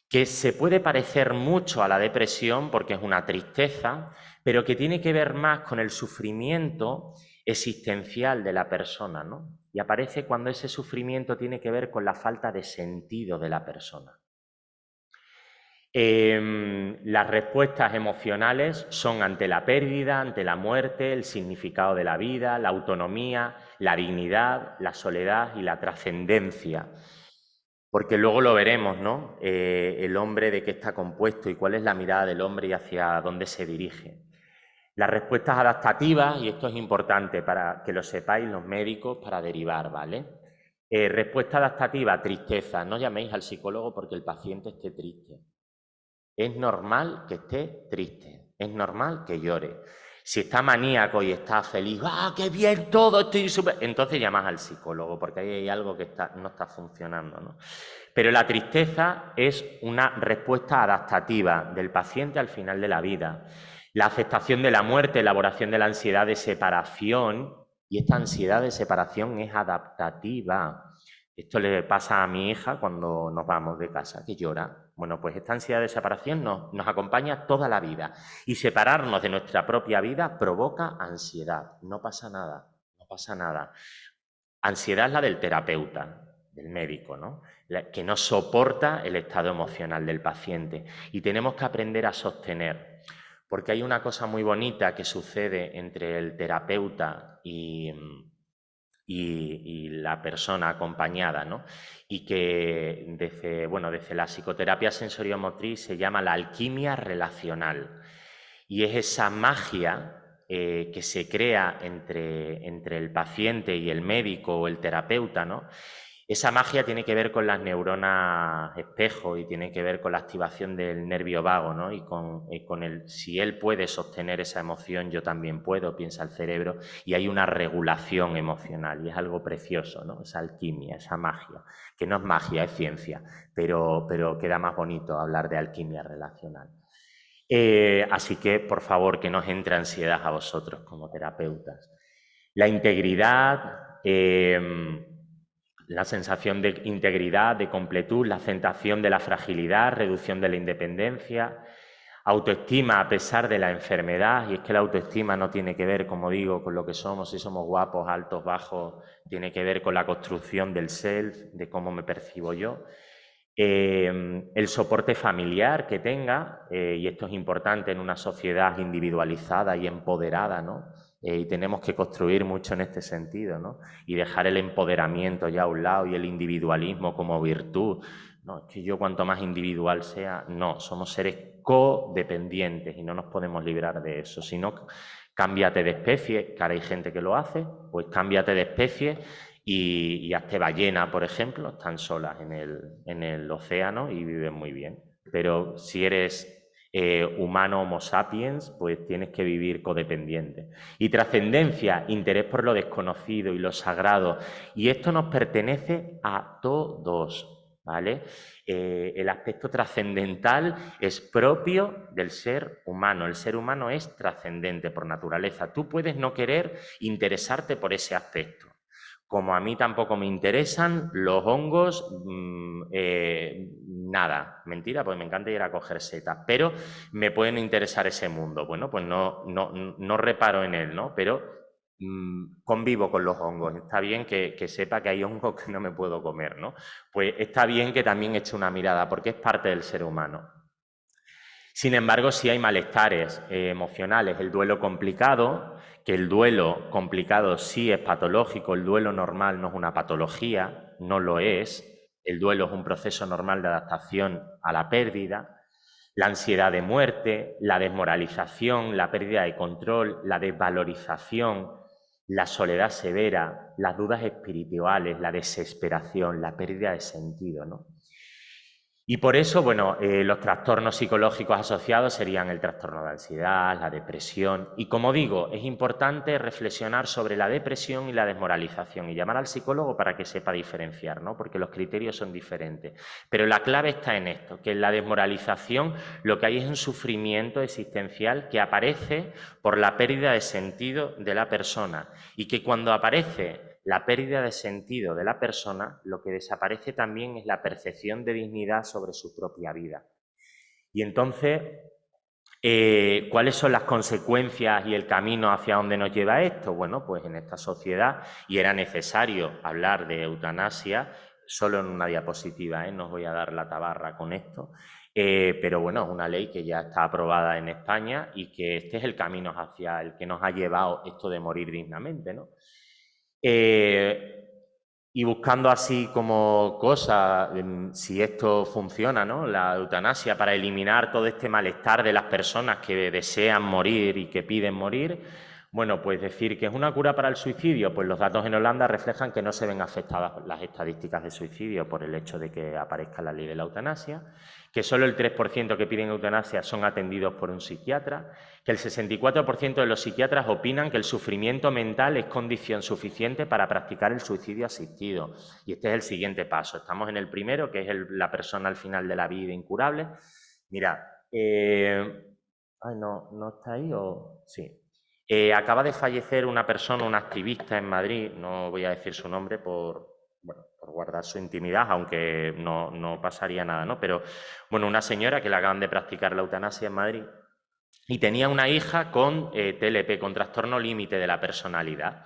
que se puede parecer mucho a la depresión porque es una tristeza, pero que tiene que ver más con el sufrimiento existencial de la persona, ¿no? Y aparece cuando ese sufrimiento tiene que ver con la falta de sentido de la persona. Las respuestas emocionales son ante la pérdida, ante la muerte, el significado de la vida, la autonomía, la dignidad, la soledad y la trascendencia. porque luego lo veremos, ¿no? El hombre, de qué está compuesto y cuál es la mirada del hombre y hacia dónde se dirige. Las respuestas adaptativas, y esto es importante para que lo sepáis los médicos para derivar, ¿vale? Respuesta adaptativa, tristeza. No llaméis al psicólogo porque el paciente esté triste. Es normal que esté triste, es normal que llore. Si está maníaco y está feliz, ¡ah, qué bien todo! Estoy súper... Entonces llamas al psicólogo porque ahí hay algo que no está funcionando, ¿no? Pero la tristeza es una respuesta adaptativa del paciente al final de la vida. La aceptación de la muerte, elaboración de la ansiedad de separación, y esta ansiedad de separación es adaptativa. Esto le pasa a mi hija cuando nos vamos de casa, que llora. Bueno, pues esta ansiedad de separación nos acompaña toda la vida. Y separarnos de nuestra propia vida provoca ansiedad. No pasa nada, no pasa nada. Ansiedad es la del terapeuta, del médico, ¿no? Que no soporta el estado emocional del paciente. Y tenemos que aprender a sostener. Porque hay una cosa muy bonita que sucede entre el terapeuta y la persona acompañada, ¿no? Y que desde la psicoterapia sensoriomotriz se llama la alquimia relacional. Y es esa magia que se crea entre el paciente y el médico o el terapeuta, ¿no? Esa magia tiene que ver con las neuronas espejo y tiene que ver con la activación del nervio vago, ¿no? Y con el, si él puede sostener esa emoción, yo también puedo, piensa el cerebro, y hay una regulación emocional y es algo precioso, ¿no? Esa alquimia, esa magia, que no es magia, es ciencia, pero queda más bonito hablar de alquimia relacional. Así que, por favor, que nos entre ansiedad a vosotros como terapeutas. La integridad, la sensación de integridad, de completud, la aceptación de la fragilidad, reducción de la independencia, autoestima a pesar de la enfermedad, y es que la autoestima no tiene que ver, como digo, con lo que somos, si somos guapos, altos, bajos, tiene que ver con la construcción del self, de cómo me percibo yo. El soporte familiar que tenga, y esto es importante en una sociedad individualizada y empoderada, ¿no? Y tenemos que construir mucho en este sentido, ¿no? Y dejar el empoderamiento ya a un lado y el individualismo como virtud. No, es que yo cuanto más individual sea, no, somos seres codependientes y no nos podemos librar de eso. Si no, cámbiate de especie, que ahora hay gente que lo hace, pues cámbiate de especie y hazte ballena, por ejemplo, están solas en el océano y viven muy bien. Pero si eres humano Homo sapiens, pues tienes que vivir codependiente. Y trascendencia, interés por lo desconocido y lo sagrado. Y esto nos pertenece a todos, ¿vale? El aspecto trascendental es propio del ser humano. El ser humano es trascendente por naturaleza. Tú puedes no querer interesarte por ese aspecto. Como a mí tampoco me interesan los hongos, nada, mentira, pues me encanta ir a coger setas, pero me pueden interesar ese mundo. Bueno, pues no reparo en él, ¿no? Pero convivo con los hongos. Está bien que sepa que hay hongos que no me puedo comer, ¿no? Pues está bien que también eche una mirada, porque es parte del ser humano. Sin embargo, sí hay malestares emocionales. El duelo complicado, que el duelo complicado sí es patológico, el duelo normal no es una patología, no lo es. El duelo es un proceso normal de adaptación a la pérdida. La ansiedad de muerte, la desmoralización, la pérdida de control, la desvalorización, la soledad severa, las dudas espirituales, la desesperación, la pérdida de sentido, ¿no? Y por eso, bueno, los trastornos psicológicos asociados serían el trastorno de ansiedad, la depresión. Y como digo, es importante reflexionar sobre la depresión y la desmoralización y llamar al psicólogo para que sepa diferenciar, ¿no? Porque los criterios son diferentes. Pero la clave está en esto, que en la desmoralización lo que hay es un sufrimiento existencial que aparece por la pérdida de sentido de la persona y que cuando aparece la pérdida de sentido de la persona, lo que desaparece también es la percepción de dignidad sobre su propia vida. Y entonces, ¿cuáles son las consecuencias y el camino hacia dónde nos lleva esto? Bueno, pues en esta sociedad, y era necesario hablar de eutanasia, solo en una diapositiva, no os voy a dar la tabarra con esto, pero bueno, es una ley que ya está aprobada en España y que este es el camino hacia el que nos ha llevado esto de morir dignamente, ¿no? Y buscando así como cosa, si esto funciona, ¿no? La eutanasia para eliminar todo este malestar de las personas que desean morir y que piden morir, bueno, pues decir que es una cura para el suicidio, pues los datos en Holanda reflejan que no se ven afectadas las estadísticas de suicidio por el hecho de que aparezca la ley de la eutanasia, que solo el 3% que piden eutanasia son atendidos por un psiquiatra, que el 64% de los psiquiatras opinan que el sufrimiento mental es condición suficiente para practicar el suicidio asistido. Y este es el siguiente paso. Estamos en el primero, que es la persona al final de la vida incurable. Mira, ay, ¿no está ahí o...? Sí. Acaba de fallecer una persona, una activista en Madrid, no voy a decir su nombre por guardar su intimidad, aunque no pasaría nada, ¿no? Pero, bueno, una señora que le acaban de practicar la eutanasia en Madrid y tenía una hija con TLP, con trastorno límite de la personalidad,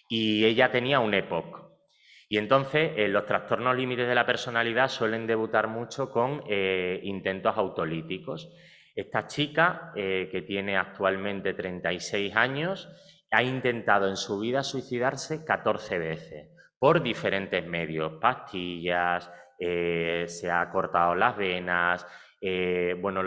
y ella tenía un EPOC. Y entonces los trastornos límites de la personalidad suelen debutar mucho con intentos autolíticos. Esta chica, que tiene actualmente 36 años, ha intentado en su vida suicidarse 14 veces por diferentes medios, pastillas, se ha cortado las venas, bueno,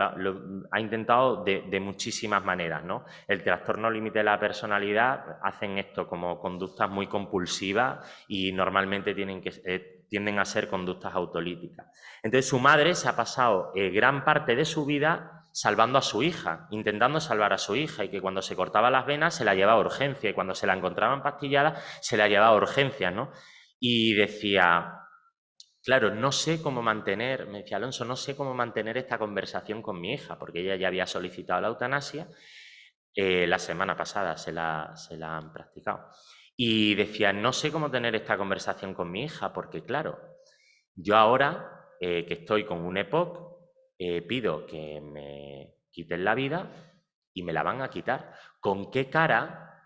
ha intentado de muchísimas maneras, ¿no? El trastorno límite de la personalidad hacen esto como conductas muy compulsivas y normalmente tienden a ser conductas autolíticas. Entonces su madre se ha pasado gran parte de su vida salvando a su hija, intentando salvar a su hija, y que cuando se cortaba las venas se la llevaba a urgencia y cuando se la encontraban pastillada se la llevaba a urgencias, ¿no? Y decía... Claro, no sé cómo mantener, me decía Alonso, no sé cómo mantener esta conversación con mi hija, porque ella ya había solicitado la eutanasia, la semana pasada se la han practicado. Y decía, no sé cómo tener esta conversación con mi hija, porque claro, yo ahora que estoy con un EPOC, pido que me quiten la vida y me la van a quitar. ¿Con qué cara?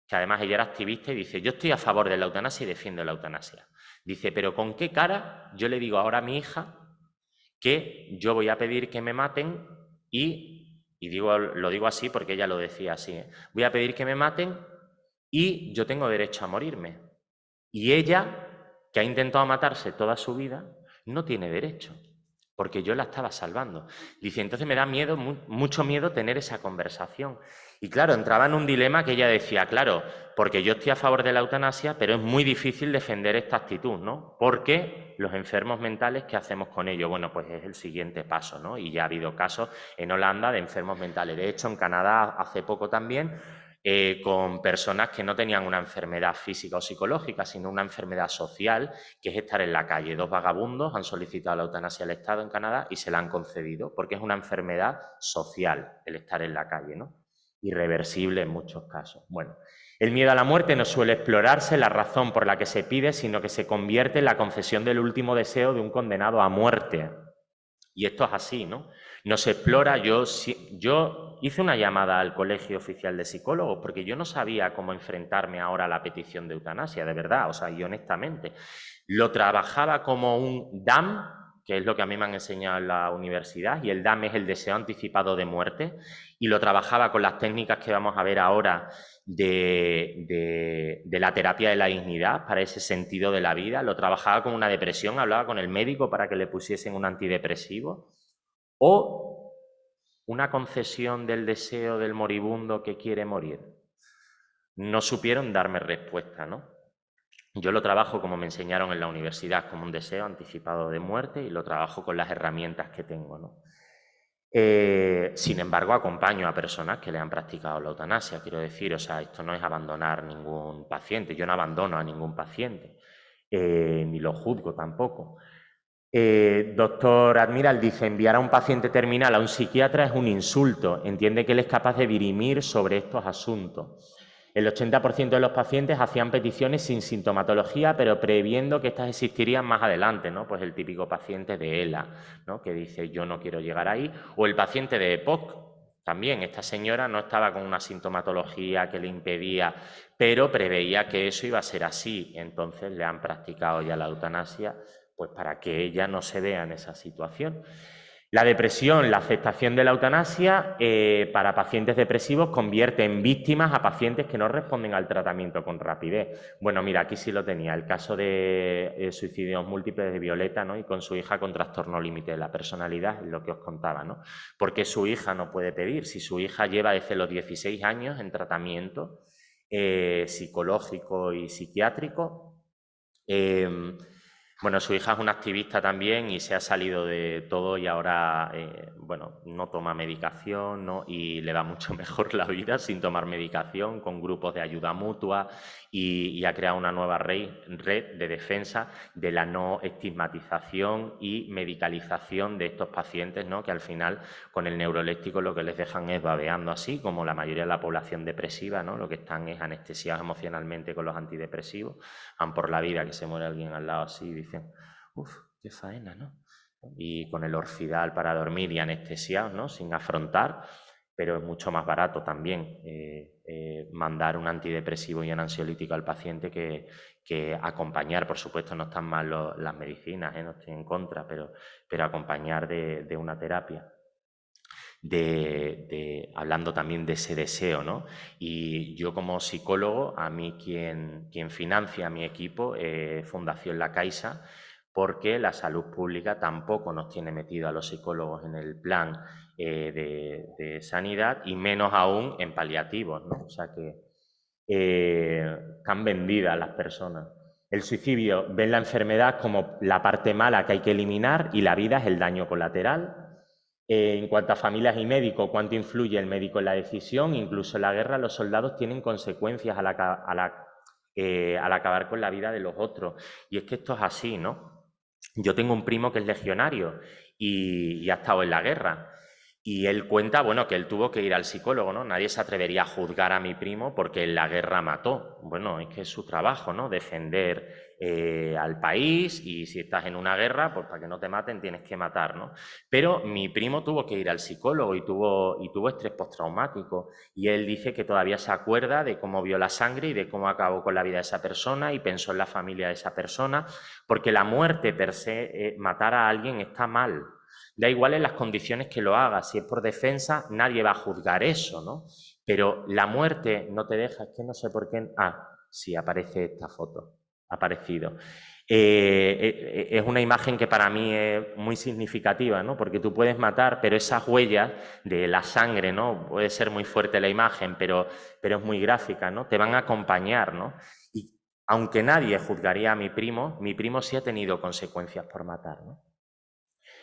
Que además ella era activista y dice, yo estoy a favor de la eutanasia y defiendo la eutanasia. Dice, pero ¿con qué cara yo le digo ahora a mi hija que yo voy a pedir que me maten lo digo así porque ella lo decía así, voy a pedir que me maten y yo tengo derecho a morirme? Y ella, que ha intentado matarse toda su vida, no tiene derecho, porque yo la estaba salvando. Dice, entonces me da miedo, mucho miedo tener esa conversación. Y claro, entraba en un dilema que ella decía, claro, porque yo estoy a favor de la eutanasia, pero es muy difícil defender esta actitud, ¿no? Porque los enfermos mentales, ¿qué hacemos con ello? Bueno, pues es el siguiente paso, ¿no? Y ya ha habido casos en Holanda de enfermos mentales. De hecho, en Canadá hace poco también, con personas que no tenían una enfermedad física o psicológica, sino una enfermedad social, que es estar en la calle. 2 vagabundos han solicitado la eutanasia al Estado en Canadá y se la han concedido, porque es una enfermedad social el estar en la calle, ¿no? Irreversible en muchos casos. Bueno, el miedo a la muerte no suele explorarse la razón por la que se pide, sino que se convierte en la concesión del último deseo de un condenado a muerte. Y esto es así, ¿no? No se explora. Yo hice una llamada al Colegio Oficial de Psicólogos porque yo no sabía cómo enfrentarme ahora a la petición de eutanasia, de verdad, o sea, y honestamente. Lo trabajaba como un DAM, que es lo que a mí me han enseñado en la universidad, y el DAM es el deseo anticipado de muerte, y lo trabajaba con las técnicas que vamos a ver ahora de la terapia de la dignidad para ese sentido de la vida. Lo trabajaba con una depresión, hablaba con el médico para que le pusiesen un antidepresivo, o una concesión del deseo del moribundo que quiere morir. No supieron darme respuesta, ¿no? Yo lo trabajo como me enseñaron en la universidad, como un deseo anticipado de muerte, y lo trabajo con las herramientas que tengo, ¿no? Sin embargo, acompaño a personas que le han practicado la eutanasia, quiero decir, o sea, esto no es abandonar ningún paciente, yo no abandono a ningún paciente, ni lo juzgo tampoco. Doctor Admiral dice, enviar a un paciente terminal a un psiquiatra es un insulto, entiende que él es capaz de dirimir sobre estos asuntos. El 80% de los pacientes hacían peticiones sin sintomatología, pero previendo que estas existirían más adelante, ¿no? Pues el típico paciente de ELA, ¿no? Que dice, yo no quiero llegar ahí. O el paciente de EPOC, también. Esta señora no estaba con una sintomatología que le impedía, pero preveía que eso iba a ser así. Entonces le han practicado ya la eutanasia, pues para que ella no se vea en esa situación. La depresión, la aceptación de la eutanasia para pacientes depresivos convierte en víctimas a pacientes que no responden al tratamiento con rapidez. Bueno, mira, aquí sí lo tenía, el caso de suicidios múltiples de Violeta, ¿no? Y con su hija con trastorno límite de la personalidad, es lo que os contaba, ¿no? Porque su hija no puede pedir, si su hija lleva desde los 16 años en tratamiento psicológico y psiquiátrico. Bueno, su hija es una activista también y se ha salido de todo y ahora, bueno, no toma medicación, ¿no? Y le va mucho mejor la vida sin tomar medicación, con grupos de ayuda mutua y ha creado una nueva red de defensa de la no estigmatización y medicalización de estos pacientes, ¿no? Que al final con el neuroléctico lo que les dejan es babeando así, como la mayoría de la población depresiva, ¿no? Lo que están es anestesiados emocionalmente con los antidepresivos, van por la vida que se muere alguien al lado así y dicen, uff, qué faena, ¿no? Y con el Orfidal para dormir y anestesiados, ¿no? Sin afrontar, pero es mucho más barato también mandar un antidepresivo y un ansiolítico al paciente que acompañar. Por supuesto, no están mal las medicinas, no estoy en contra, pero acompañar de una terapia. Hablando también de ese deseo, ¿no? Y yo como psicólogo, a mí quien financia a mi equipo Fundación La Caixa, porque la salud pública tampoco nos tiene metido a los psicólogos en el plan de sanidad y menos aún en paliativos, ¿no? O sea que están vendidas las personas. El suicidio ven la enfermedad como la parte mala que hay que eliminar y la vida es el daño colateral. En cuanto a familias y médicos, cuánto influye el médico en la decisión, incluso en la guerra los soldados tienen consecuencias al acabar con la vida de los otros. Y es que esto es así, ¿no? Yo tengo un primo que es legionario y ha estado en la guerra. Y él cuenta, bueno, que él tuvo que ir al psicólogo, ¿no? Nadie se atrevería a juzgar a mi primo porque en la guerra mató. Bueno, es que es su trabajo, ¿no? Defender al país y si estás en una guerra, pues para que no te maten tienes que matar, ¿no? Pero mi primo tuvo que ir al psicólogo y tuvo estrés postraumático y él dice que todavía se acuerda de cómo vio la sangre y de cómo acabó con la vida de esa persona y pensó en la familia de esa persona, porque la muerte per se, matar a alguien está mal. Da igual en las condiciones que lo haga, si es por defensa, nadie va a juzgar eso, ¿no? Pero la muerte no te deja, es que no sé por qué. Ah, sí, aparece esta foto, ha aparecido. Es una imagen que para mí es muy significativa, ¿no? Porque tú puedes matar, pero esas huellas de la sangre, ¿no? Puede ser muy fuerte la imagen, pero es muy gráfica, ¿no? Te van a acompañar, ¿no? Y aunque nadie juzgaría a mi primo sí ha tenido consecuencias por matar, ¿no?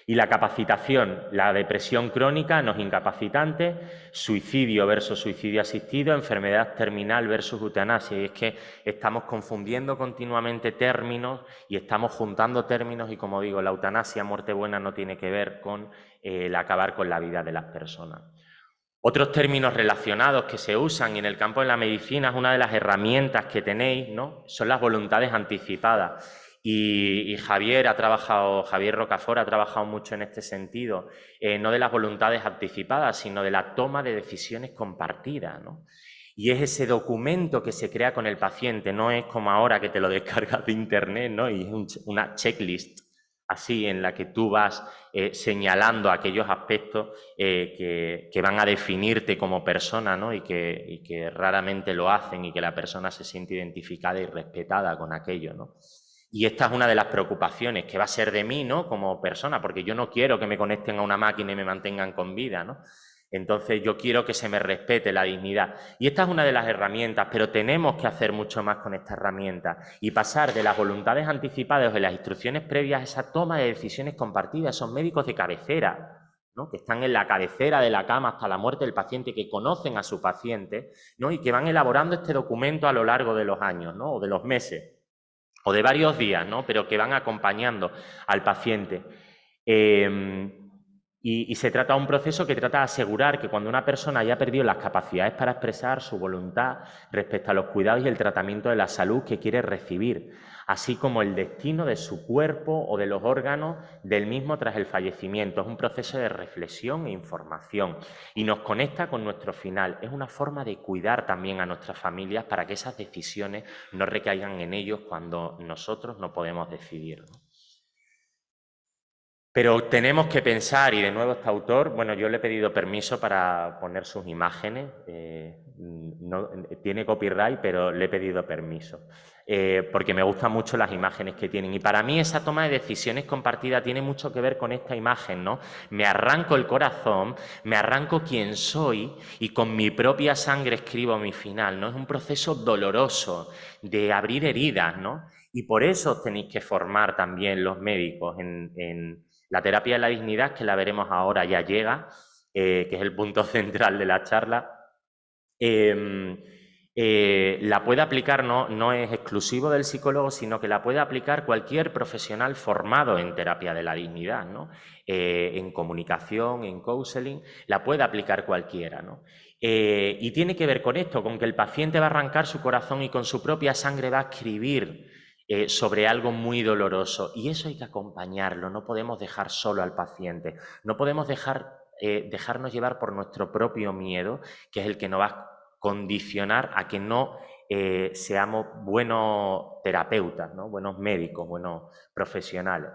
Y la capacitación, la depresión crónica no es incapacitante, suicidio versus suicidio asistido, enfermedad terminal versus eutanasia. Y es que estamos confundiendo continuamente términos y estamos juntando términos y, como digo, la eutanasia, muerte buena, no tiene que ver con el acabar con la vida de las personas. Otros términos relacionados que se usan y en el campo de la medicina es una de las herramientas que tenéis, ¿no? Son las voluntades anticipadas. Y Javier Rocafort ha trabajado mucho en este sentido, no de las voluntades anticipadas, sino de la toma de decisiones compartidas, ¿no? Y es ese documento que se crea con el paciente, no es como ahora que te lo descargas de internet, ¿no? Y es una checklist así en la que tú vas señalando aquellos aspectos que van a definirte como persona, ¿no? y que raramente lo hacen y que la persona se siente identificada y respetada con aquello, ¿no? Y esta es una de las preocupaciones que va a ser de mí, ¿no? Como persona, porque yo no quiero que me conecten a una máquina y me mantengan con vida, ¿no? Entonces yo quiero que se me respete la dignidad. Y esta es una de las herramientas, pero tenemos que hacer mucho más con esta herramienta y pasar de las voluntades anticipadas o de las instrucciones previas a esa toma de decisiones compartidas. Son médicos de cabecera, ¿no? Que están en la cabecera de la cama hasta la muerte del paciente, que conocen a su paciente, ¿no? Y que van elaborando este documento a lo largo de los años, ¿no? O de los meses o de varios días, ¿no? Pero que van acompañando al paciente. Y se trata de un proceso que trata de asegurar que cuando una persona haya perdido las capacidades para expresar su voluntad respecto a los cuidados y el tratamiento de la salud que quiere recibir, así como el destino de su cuerpo o de los órganos del mismo tras el fallecimiento. Es un proceso de reflexión e información y nos conecta con nuestro final. Es una forma de cuidar también a nuestras familias para que esas decisiones no recaigan en ellos cuando nosotros no podemos decidir, ¿no? Pero tenemos que pensar, y de nuevo este autor, bueno, yo le he pedido permiso para poner sus imágenes, no, tiene copyright, pero le he pedido permiso, porque me gustan mucho las imágenes que tienen. Y para mí esa toma de decisiones compartida tiene mucho que ver con esta imagen, ¿no? Me arranco el corazón, me arranco quién soy y con mi propia sangre escribo mi final, ¿no? Es un proceso doloroso de abrir heridas, ¿no? Y por eso os tenéis que formar también los médicos en la terapia de la dignidad, que la veremos ahora, ya llega, que es el punto central de la charla. La puede aplicar, no es exclusivo del psicólogo, sino que la puede aplicar cualquier profesional formado en terapia de la dignidad, ¿no? En comunicación, en counseling, la puede aplicar cualquiera, ¿no? Y tiene que ver con esto, con que el paciente va a arrancar su corazón y con su propia sangre va a escribir sobre algo muy doloroso. Y eso hay que acompañarlo, no podemos dejar solo al paciente, no podemos dejarnos llevar por nuestro propio miedo, que es el que nos va a condicionar a que no seamos buenos terapeutas, ¿no? Buenos médicos, buenos profesionales.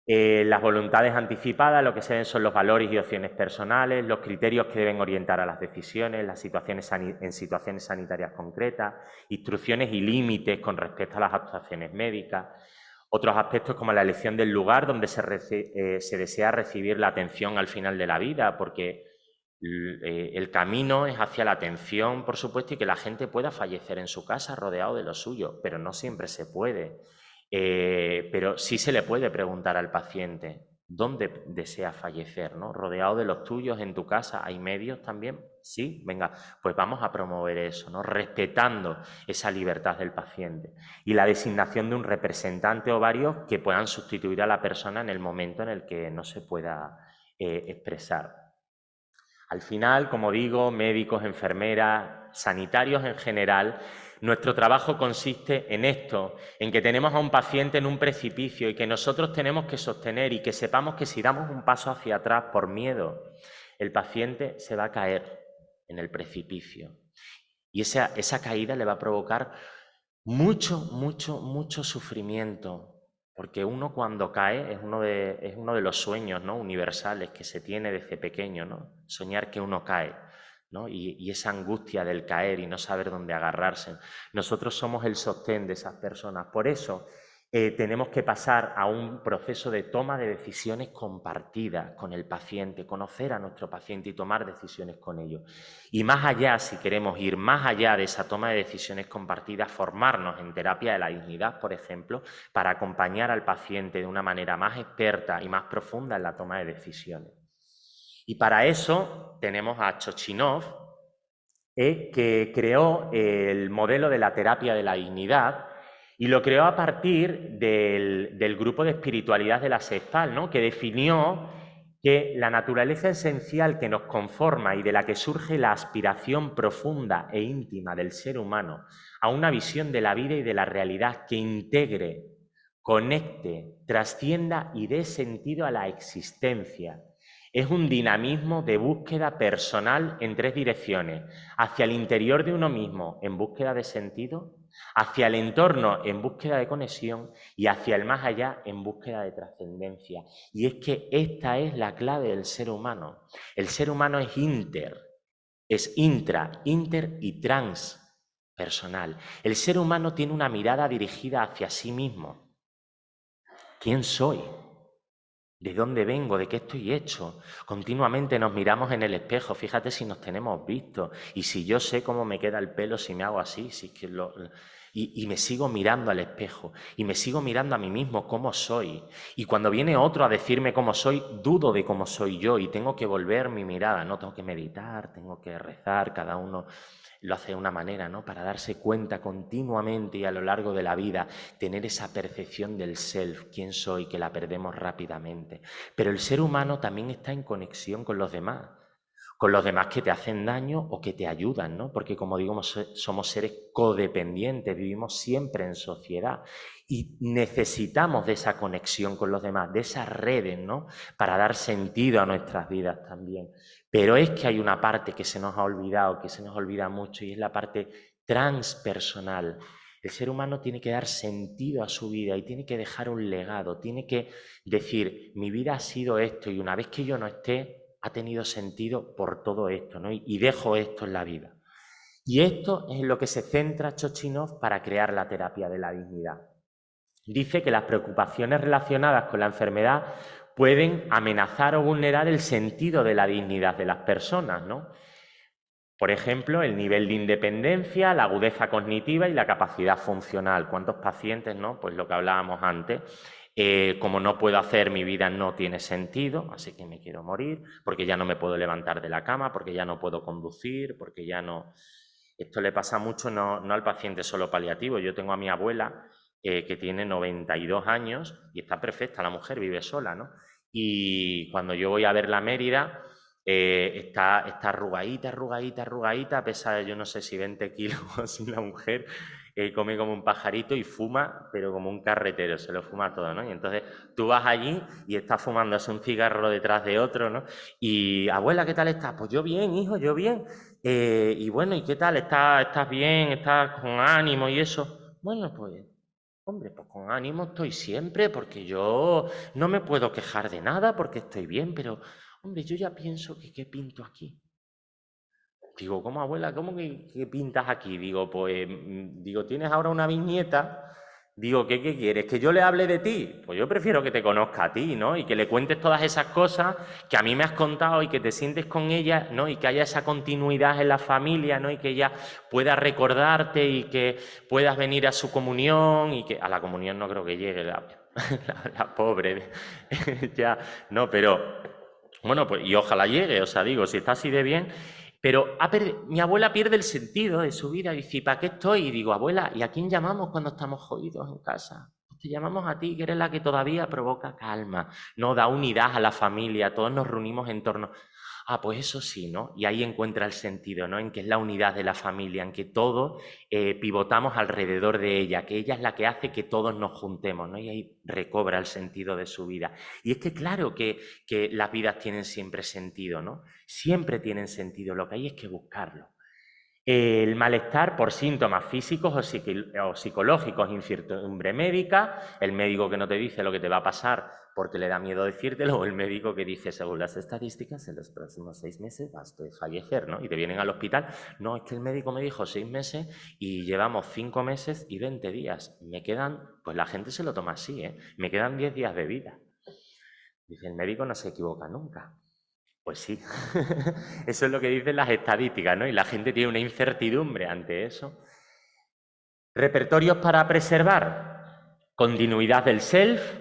Las voluntades anticipadas, lo que se ven son los valores y opciones personales, los criterios que deben orientar a las decisiones, en situaciones sanitarias concretas, instrucciones y límites con respecto a las actuaciones médicas. Otros aspectos como la elección del lugar donde se desea recibir la atención al final de la vida, porque el camino es hacia la atención, por supuesto, y que la gente pueda fallecer en su casa rodeado de lo suyo, pero no siempre se puede. Pero sí se le puede preguntar al paciente dónde desea fallecer, ¿no? Rodeado de los tuyos, en tu casa, ¿hay medios también? Sí, venga, pues vamos a promover eso, ¿no? Respetando esa libertad del paciente. Y la designación de un representante o varios que puedan sustituir a la persona en el momento en el que no se pueda expresar. Al final, como digo, médicos, enfermeras, sanitarios en general, nuestro trabajo consiste en esto, en que tenemos a un paciente en un precipicio y que nosotros tenemos que sostener y que sepamos que si damos un paso hacia atrás por miedo, el paciente se va a caer en el precipicio. Y esa caída le va a provocar mucho sufrimiento, porque uno cuando cae es uno de los sueños, ¿no? universales que se tiene desde pequeño, ¿no? Soñar que uno cae, ¿no? Y esa angustia del caer y no saber dónde agarrarse. Nosotros somos el sostén de esas personas. Por eso tenemos que pasar a un proceso de toma de decisiones compartidas con el paciente, conocer a nuestro paciente y tomar decisiones con ellos. Y más allá, si queremos ir más allá de esa toma de decisiones compartidas, formarnos en terapia de la dignidad, por ejemplo, para acompañar al paciente de una manera más experta y más profunda en la toma de decisiones. Y para eso tenemos a Chochinov, que creó el modelo de la terapia de la dignidad, y lo creó a partir del grupo de espiritualidad de la SESPAL, ¿no? que definió que la naturaleza esencial que nos conforma y de la que surge la aspiración profunda e íntima del ser humano a una visión de la vida y de la realidad que integre, conecte, trascienda y dé sentido a la existencia. Es un dinamismo de búsqueda personal en tres direcciones: hacia el interior de uno mismo en búsqueda de sentido, hacia el entorno en búsqueda de conexión y hacia el más allá en búsqueda de trascendencia. Y es que esta es la clave del ser humano. El ser humano es inter y transpersonal. El ser humano tiene una mirada dirigida hacia sí mismo. ¿Quién soy? ¿De dónde vengo? ¿De qué estoy hecho? Continuamente nos miramos en el espejo, fíjate si nos tenemos visto y si yo sé cómo me queda el pelo si me hago así, si es que y me sigo mirando al espejo y me sigo mirando a mí mismo cómo soy. Y cuando viene otro a decirme cómo soy, dudo de cómo soy yo y tengo que volver mi mirada, no tengo que meditar, tengo que rezar, cada uno lo hace de una manera, ¿no? Para darse cuenta continuamente y a lo largo de la vida, tener esa percepción del self, quién soy, que la perdemos rápidamente. Pero el ser humano también está en conexión con los demás que te hacen daño o que te ayudan, ¿no? Porque como digo, somos seres codependientes, vivimos siempre en sociedad y necesitamos de esa conexión con los demás, de esas redes, ¿no? Para dar sentido a nuestras vidas también. Pero es que hay una parte que se nos ha olvidado, que se nos olvida mucho, y es la parte transpersonal. El ser humano tiene que dar sentido a su vida y tiene que dejar un legado, tiene que decir, mi vida ha sido esto y una vez que yo no esté, ha tenido sentido por todo esto, ¿no? Y dejo esto en la vida. Y esto es en lo que se centra Chochinov para crear la terapia de la dignidad. Dice que las preocupaciones relacionadas con la enfermedad pueden amenazar o vulnerar el sentido de la dignidad de las personas, ¿no? Por ejemplo, el nivel de independencia, la agudeza cognitiva y la capacidad funcional. ¿Cuántos pacientes, no? Pues lo que hablábamos antes, como no puedo hacer, mi vida no tiene sentido, así que me quiero morir, porque ya no me puedo levantar de la cama, porque ya no puedo conducir, porque ya no... Esto le pasa mucho no al paciente solo paliativo. Yo tengo a mi abuela que tiene 92 años y está perfecta, la mujer vive sola, ¿no? Y cuando yo voy a verla a Mérida, está arrugadita, pesa yo no sé si 20 kilos así la mujer, come como un pajarito y fuma, pero como un carretero, se lo fuma todo, ¿no? Y entonces tú vas allí y está fumándose un cigarro detrás de otro, ¿no? Y, abuela, ¿qué tal estás? Pues yo bien, hijo, yo bien. Y bueno, ¿y qué tal? ¿Estás bien? ¿Estás con ánimo y eso? Bueno, pues, hombre, pues con ánimo estoy siempre, porque yo no me puedo quejar de nada, porque estoy bien, pero, hombre, yo ya pienso que ¿qué pinto aquí? Digo, ¿cómo, abuela? ¿Cómo que pintas aquí? Digo, pues, digo, ¿tienes ahora una viñeta? Digo, ¿qué quieres? ¿Que yo le hable de ti? Pues yo prefiero que te conozca a ti, ¿no? Y que le cuentes todas esas cosas que a mí me has contado y que te sientes con ella, ¿no? Y que haya esa continuidad en la familia, ¿no? Y que ella pueda recordarte y que puedas venir a su comunión y que a la comunión no creo que llegue la pobre, ya, no, pero bueno, pues y ojalá llegue, o sea, digo, si está así de bien. Pero mi abuela pierde el sentido de su vida y dice, ¿para qué estoy? Y digo, abuela, ¿y a quién llamamos cuando estamos jodidos en casa? Pues te llamamos a ti, que eres la que todavía provoca calma, no da unidad a la familia, todos nos reunimos en torno... Ah, pues eso sí, ¿no? Y ahí encuentra el sentido, ¿no? En que es la unidad de la familia, en que todos pivotamos alrededor de ella, que ella es la que hace que todos nos juntemos, ¿no? Y ahí recobra el sentido de su vida. Y es que claro que las vidas tienen siempre sentido, ¿no? Siempre tienen sentido, lo que hay es que buscarlo. El malestar por síntomas físicos o psicológicos, incertidumbre médica, el médico que no te dice lo que te va a pasar porque le da miedo decírtelo, o el médico que dice, según las estadísticas, en los próximos 6 meses vas a fallecer, ¿no? Y te vienen al hospital, no, es que el médico me dijo 6 meses y llevamos 5 meses y 20 días. Me quedan, pues la gente se lo toma así, ¿eh? Me quedan 10 días de vida. Dice, el médico no se equivoca nunca. Pues sí, eso es lo que dicen las estadísticas, ¿no? Y la gente tiene una incertidumbre ante eso. Repertorios para preservar. Continuidad del self,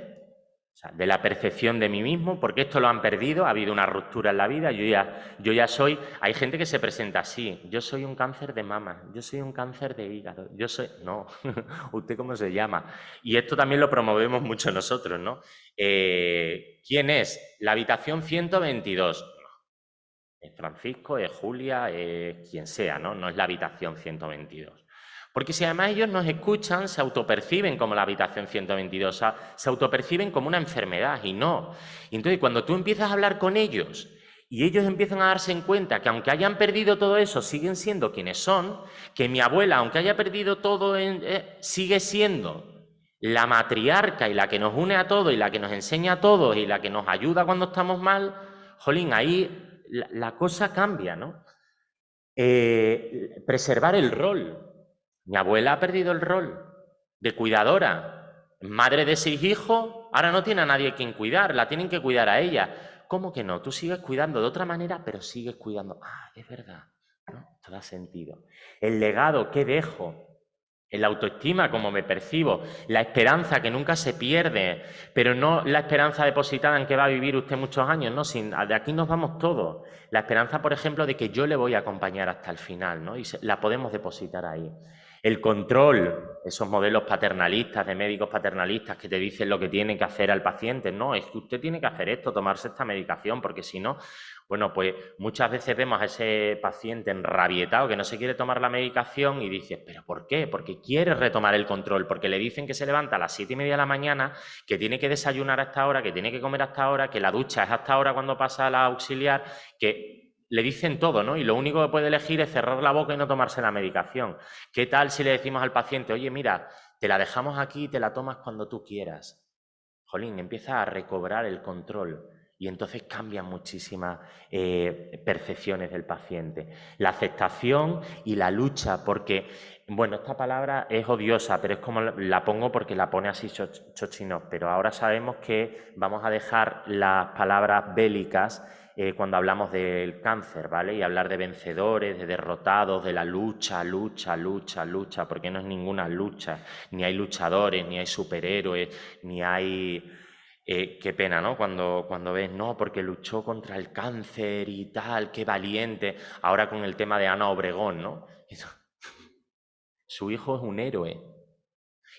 o sea, de la percepción de mí mismo, porque esto lo han perdido, ha habido una ruptura en la vida, yo ya soy... Hay gente que se presenta así, yo soy un cáncer de mama, yo soy un cáncer de hígado, yo soy... No, ¿usted cómo se llama? Y esto también lo promovemos mucho nosotros, ¿no? ¿Quién es? La habitación 122. Es Francisco, es Julia, es quien sea, ¿no? No es la habitación 122. Porque si además ellos nos escuchan, se autoperciben como la habitación 122, o sea, se autoperciben como una enfermedad y no. Y entonces cuando tú empiezas a hablar con ellos y ellos empiezan a darse en cuenta que aunque hayan perdido todo eso, siguen siendo quienes son, que mi abuela, aunque haya perdido todo, sigue siendo la matriarca y la que nos une a todos y la que nos enseña a todos y la que nos ayuda cuando estamos mal, jolín, ahí la cosa cambia, ¿no? Preservar el rol. Mi abuela ha perdido el rol de cuidadora, madre de 6 hijos, ahora no tiene a nadie quien cuidar, la tienen que cuidar a ella. ¿Cómo que no? Tú sigues cuidando de otra manera, pero sigues cuidando. Ah, es verdad, ¿no? Esto da sentido. El legado, ¿qué dejo? La autoestima, como me percibo, la esperanza que nunca se pierde, pero no la esperanza depositada en que va a vivir usted muchos años, no, de aquí nos vamos todos. La esperanza, por ejemplo, de que yo le voy a acompañar hasta el final, ¿no? Y la podemos depositar ahí. El control, esos modelos paternalistas, de médicos paternalistas que te dicen lo que tiene que hacer al paciente, no, es que usted tiene que hacer esto, tomarse esta medicación, porque si no... Bueno, pues muchas veces vemos a ese paciente enrabietado que no se quiere tomar la medicación y dices, ¿pero por qué? Porque quiere retomar el control, porque le dicen que se levanta a las 7:30 de la mañana, que tiene que desayunar a esta hora, que tiene que comer a esta hora, que la ducha es hasta ahora cuando pasa a la auxiliar, que le dicen todo, ¿no? Y lo único que puede elegir es cerrar la boca y no tomarse la medicación. ¿Qué tal si le decimos al paciente, oye, mira, te la dejamos aquí y te la tomas cuando tú quieras? Jolín, empieza a recobrar el control y entonces cambian muchísimas percepciones del paciente. La aceptación y la lucha, porque, bueno, esta palabra es odiosa, pero es como la pongo porque la pone así Chochinov, pero ahora sabemos que vamos a dejar las palabras bélicas cuando hablamos del cáncer, ¿vale? Y hablar de vencedores, de derrotados, de la lucha, lucha, lucha, lucha, porque no es ninguna lucha, ni hay luchadores, ni hay superhéroes, ni hay... qué pena, ¿no? Cuando ves, no, porque luchó contra el cáncer y tal, qué valiente. Ahora con el tema de Ana Obregón, ¿no? Su hijo es un héroe.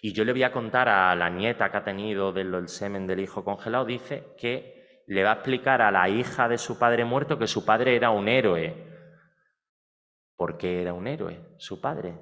Y yo le voy a contar a la nieta que ha tenido del semen del hijo congelado, dice que le va a explicar a la hija de su padre muerto que su padre era un héroe. ¿Por qué era un héroe su padre?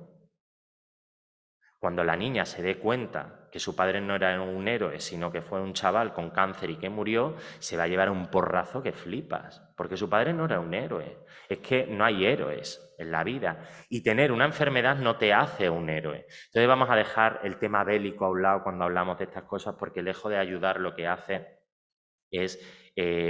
Cuando la niña se dé cuenta que su padre no era un héroe, sino que fue un chaval con cáncer y que murió, se va a llevar un porrazo que flipas, porque su padre no era un héroe. Es que no hay héroes en la vida y tener una enfermedad no te hace un héroe. Entonces vamos a dejar el tema bélico a un lado cuando hablamos de estas cosas, porque lejos de ayudar lo que hace es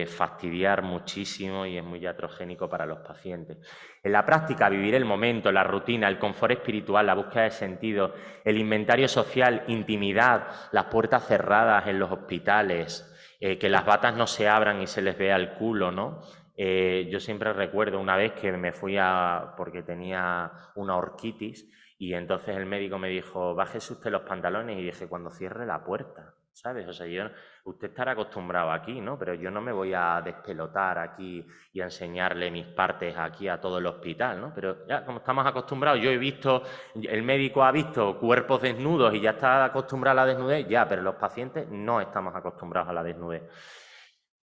fastidiar muchísimo y es muy iatrogénico para los pacientes. En la práctica, vivir el momento, la rutina, el confort espiritual, la búsqueda de sentido, el inventario social, intimidad, las puertas cerradas en los hospitales, que las batas no se abran y se les vea el culo, ¿no? Yo siempre recuerdo una vez que me fui porque tenía una orquitis y entonces el médico me dijo, bájese usted los pantalones y dije, cuando cierre la puerta, ¿sabes? O sea, usted estará acostumbrado aquí, ¿no? Pero yo no me voy a despelotar aquí y a enseñarle mis partes aquí a todo el hospital, ¿no? Pero ya, como estamos acostumbrados, el médico ha visto cuerpos desnudos y ya está acostumbrado a la desnudez, ya, pero los pacientes no estamos acostumbrados a la desnudez.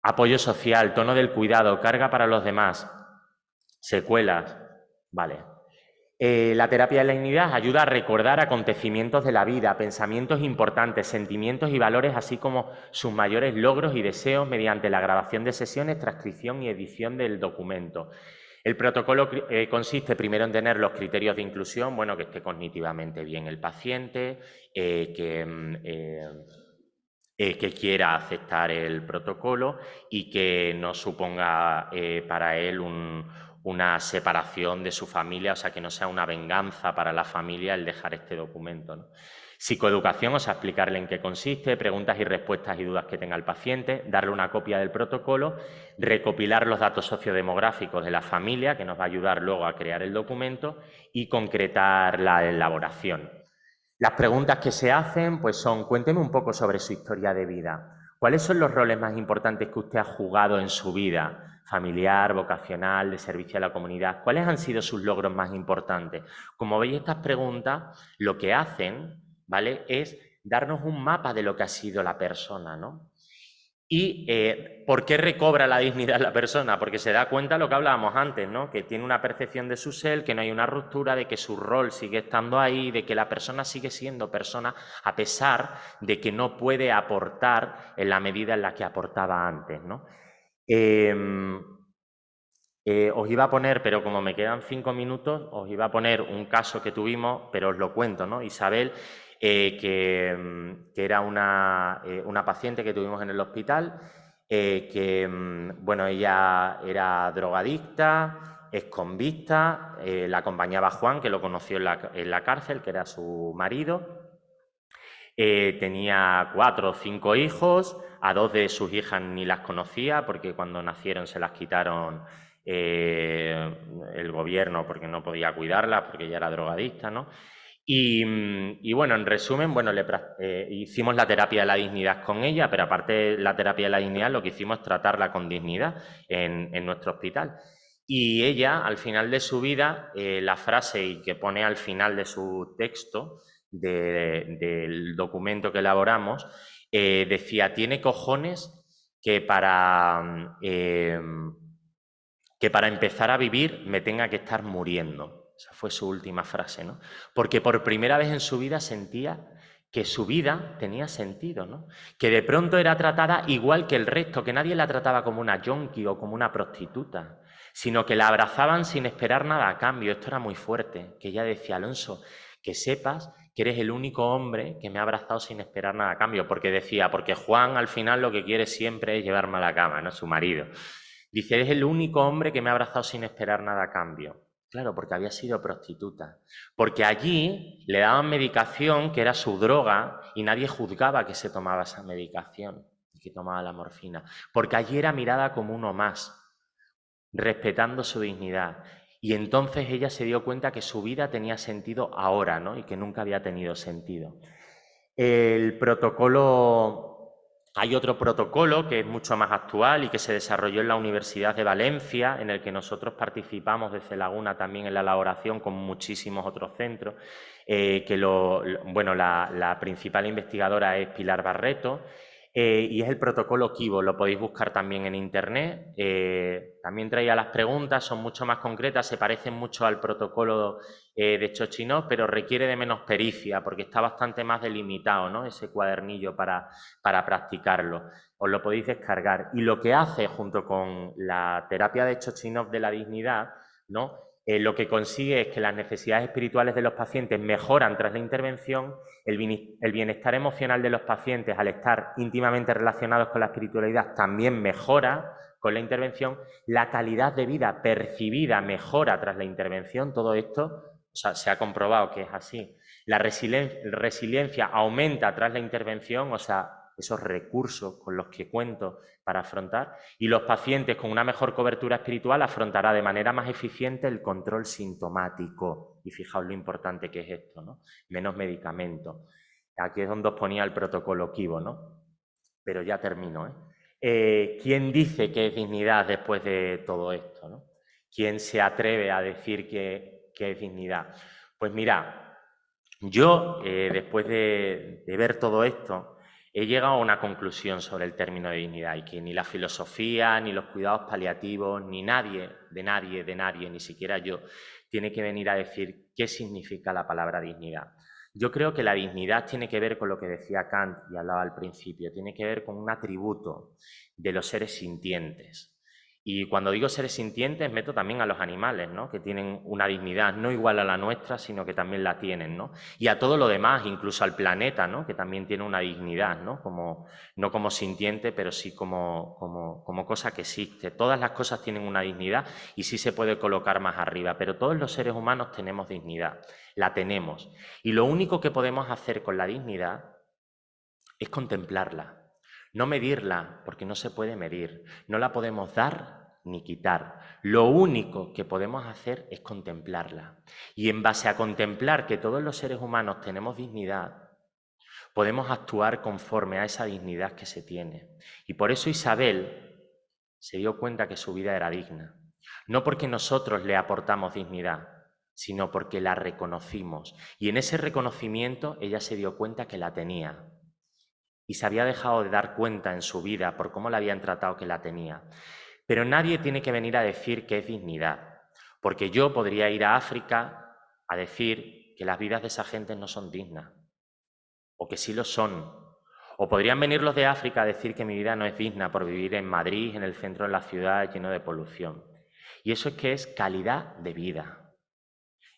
Apoyo social, tono del cuidado, carga para los demás, secuelas, vale. La terapia de la dignidad ayuda a recordar acontecimientos de la vida, pensamientos importantes, sentimientos y valores, así como sus mayores logros y deseos mediante la grabación de sesiones, transcripción y edición del documento. El protocolo consiste primero en tener los criterios de inclusión, bueno, que esté cognitivamente bien el paciente, que quiera aceptar el protocolo y que no suponga para él una separación de su familia, o sea, que no sea una venganza para la familia el dejar este documento, ¿no? Psicoeducación, o sea, explicarle en qué consiste, preguntas y respuestas y dudas que tenga el paciente, darle una copia del protocolo, recopilar los datos sociodemográficos de la familia, que nos va a ayudar luego a crear el documento, y concretar la elaboración. Las preguntas que se hacen pues son, cuénteme un poco sobre su historia de vida. ¿Cuáles son los roles más importantes que usted ha jugado en su vida? Familiar, vocacional, de servicio a la comunidad. ¿Cuáles han sido sus logros más importantes? Como veis, estas preguntas lo que hacen, ¿vale?, es darnos un mapa de lo que ha sido la persona, ¿no? ¿Y por qué recobra la dignidad la persona? Porque se da cuenta de lo que hablábamos antes, ¿no? Que tiene una percepción de su ser, que no hay una ruptura, de que su rol sigue estando ahí, de que la persona sigue siendo persona a pesar de que no puede aportar en la medida en la que aportaba antes, ¿no? Os iba a poner, pero como me quedan 5 minutos, os iba a poner un caso que tuvimos, pero os lo cuento, ¿no? Isabel, que era una paciente que tuvimos en el hospital, bueno, ella era drogadicta, exconvicta, la acompañaba Juan, que lo conoció en la cárcel, que era su marido. Tenía 4 o 5 hijos, a 2 de sus hijas ni las conocía porque cuando nacieron se las quitaron el gobierno porque no podía cuidarlas, porque ella era drogadicta, ¿no? Y bueno, en resumen, bueno, hicimos la terapia de la dignidad con ella, pero aparte de la terapia de la dignidad, lo que hicimos es tratarla con dignidad en nuestro hospital. Y ella, al final de su vida, la frase y que pone al final de su texto, del documento que elaboramos, decía, tiene cojones que para empezar a vivir me tenga que estar muriendo. Esa fue su última frase, ¿no? Porque por primera vez en su vida sentía que su vida tenía sentido, ¿no? Que de pronto era tratada igual que el resto, que nadie la trataba como una yonki o como una prostituta, sino que la abrazaban sin esperar nada a cambio. Esto era muy fuerte, que ella decía: Alonso, que sepas que eres el único hombre que me ha abrazado sin esperar nada a cambio, porque decía, porque Juan al final lo que quiere siempre es llevarme a la cama, ¿no? Su marido. Dice: eres el único hombre que me ha abrazado sin esperar nada a cambio. Claro, porque había sido prostituta. Porque allí le daban medicación que era su droga y nadie juzgaba que se tomaba esa medicación y que tomaba la morfina. Porque allí era mirada como uno más, respetando su dignidad. Y entonces ella se dio cuenta que su vida tenía sentido ahora, ¿no? Y que nunca había tenido sentido. El protocolo... Hay otro protocolo que es mucho más actual y que se desarrolló en la Universidad de Valencia, en el que nosotros participamos desde Laguna también en la elaboración con muchísimos otros centros, la principal investigadora es Pilar Barreto, y es el protocolo Kibo. Lo podéis buscar también en internet. También traía las preguntas, son mucho más concretas, se parecen mucho al protocolo de Chochinov, pero requiere de menos pericia porque está bastante más delimitado, ¿no? Ese cuadernillo para practicarlo. Os lo podéis descargar. Y lo que hace, junto con la terapia de Chochinov de la dignidad, ¿no? Lo que consigue es que las necesidades espirituales de los pacientes mejoran tras la intervención, el bienestar emocional de los pacientes, al estar íntimamente relacionados con la espiritualidad, también mejora con la intervención, la calidad de vida percibida mejora tras la intervención. Todo esto, o sea, se ha comprobado que es así. La resiliencia aumenta tras la intervención, o sea, esos recursos con los que cuento para afrontar, y los pacientes con una mejor cobertura espiritual afrontará de manera más eficiente el control sintomático. Y fijaos lo importante que es esto, ¿no? Menos medicamento. Aquí es donde os ponía el protocolo Kibo, ¿no? Pero ya termino, ¿quién dice que es dignidad después de todo esto, ¿no? ¿Quién se atreve a decir que es dignidad? Pues mira, yo, después de ver todo esto, he llegado a una conclusión sobre el término de dignidad, y que ni la filosofía, ni los cuidados paliativos, ni nadie, ni siquiera yo, tiene que venir a decir qué significa la palabra dignidad. Yo creo que la dignidad tiene que ver con lo que decía Kant y hablaba al principio, tiene que ver con un atributo de los seres sintientes. Y cuando digo seres sintientes, meto también a los animales, ¿no? Que tienen una dignidad no igual a la nuestra, sino que también la tienen, ¿no? Y a todo lo demás, incluso al planeta, ¿no? Que también tiene una dignidad, ¿no? No como sintiente, pero sí como cosa que existe. Todas las cosas tienen una dignidad y sí se puede colocar más arriba, pero todos los seres humanos tenemos dignidad, la tenemos. Y lo único que podemos hacer con la dignidad es contemplarla. No medirla, porque no se puede medir. No la podemos dar ni quitar. Lo único que podemos hacer es contemplarla. Y en base a contemplar que todos los seres humanos tenemos dignidad, podemos actuar conforme a esa dignidad que se tiene. Y por eso Isabel se dio cuenta que su vida era digna. No porque nosotros le aportamos dignidad, sino porque la reconocimos. Y en ese reconocimiento ella se dio cuenta que la tenía. Y se había dejado de dar cuenta en su vida por cómo la habían tratado que la tenía. Pero nadie tiene que venir a decir que es dignidad, porque yo podría ir a África a decir que las vidas de esa gente no son dignas, o que sí lo son. O podrían venir los de África a decir que mi vida no es digna por vivir en Madrid, en el centro de la ciudad, lleno de polución. Y eso es que es calidad de vida.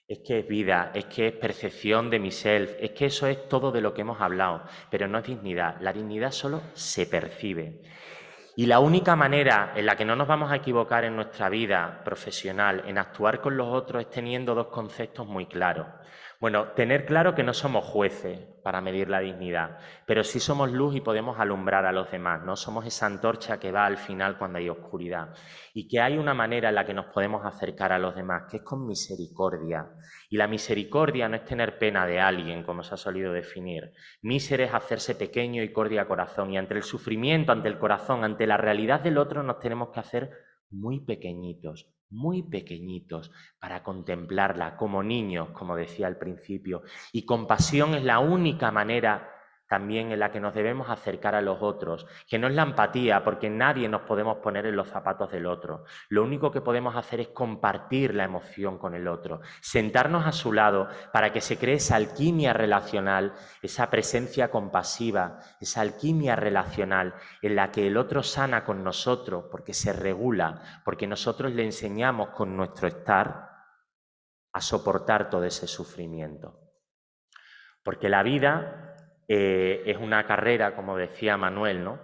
Es que es vida, es que es percepción de mi self, es que eso es todo de lo que hemos hablado, pero no es dignidad. La dignidad solo se percibe. Y la única manera en la que no nos vamos a equivocar en nuestra vida profesional, en actuar con los otros, es teniendo dos conceptos muy claros. Bueno, tener claro que no somos jueces para medir la dignidad, pero sí somos luz y podemos alumbrar a los demás, ¿no? Somos esa antorcha que va al final cuando hay oscuridad. Y que hay una manera en la que nos podemos acercar a los demás, que es con misericordia. Y la misericordia no es tener pena de alguien, como se ha solido definir. Míser es hacerse pequeño y cordia corazón. Y ante el sufrimiento, ante el corazón, ante la realidad del otro, nos tenemos que hacer muy pequeñitos para contemplarla como niños, como decía al principio. Y compasión es la única manera también en la que nos debemos acercar a los otros, que no es la empatía, porque nadie nos podemos poner en los zapatos del otro. Lo único que podemos hacer es compartir la emoción con el otro, sentarnos a su lado para que se cree esa alquimia relacional, esa presencia compasiva, esa alquimia relacional en la que el otro sana con nosotros porque se regula, porque nosotros le enseñamos con nuestro estar a soportar todo ese sufrimiento. Porque la vida es una carrera, como decía Manuel, ¿no?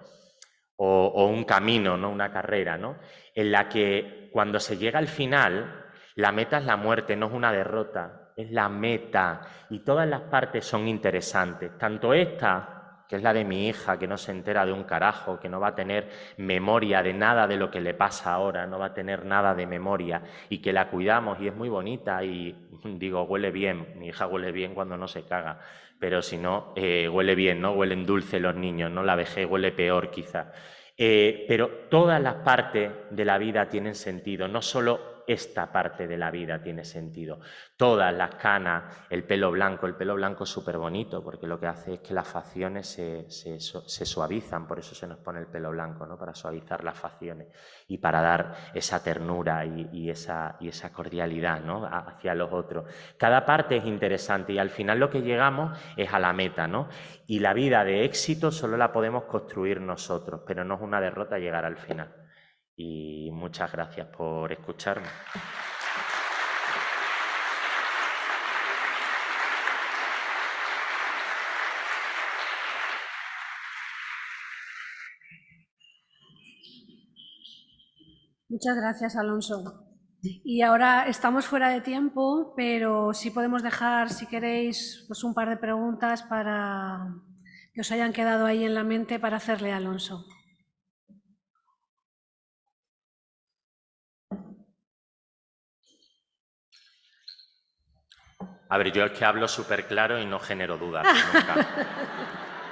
O un camino, no una carrera, ¿no? En la que cuando se llega al final, la meta es la muerte, no es una derrota, es la meta. Y todas las partes son interesantes, tanto esta, que es la de mi hija, que no se entera de un carajo, que no va a tener memoria de nada de lo que le pasa ahora, no va a tener nada de memoria, y que la cuidamos y es muy bonita y, digo, huele bien, mi hija huele bien cuando no se caga, pero si no, huele bien, ¿no? Huelen dulce los niños, ¿no? La vejez huele peor quizá. Pero todas las partes de la vida tienen sentido, no solo esta parte de la vida tiene sentido. Todas, las canas, el pelo blanco es súper bonito porque lo que hace es que las facciones se suavizan, por eso se nos pone el pelo blanco, ¿no? Para suavizar las facciones y para dar esa ternura y esa cordialidad, ¿no? Hacia los otros. Cada parte es interesante y al final lo que llegamos es a la meta, ¿no? Y la vida de éxito solo la podemos construir nosotros, pero no es una derrota llegar al final. Y muchas gracias por escucharme. Muchas gracias, Alonso. Y ahora estamos fuera de tiempo, pero sí podemos dejar, si queréis, pues un par de preguntas para que os hayan quedado ahí en la mente para hacerle a Alonso. A ver, yo es que hablo súper claro y no genero dudas nunca.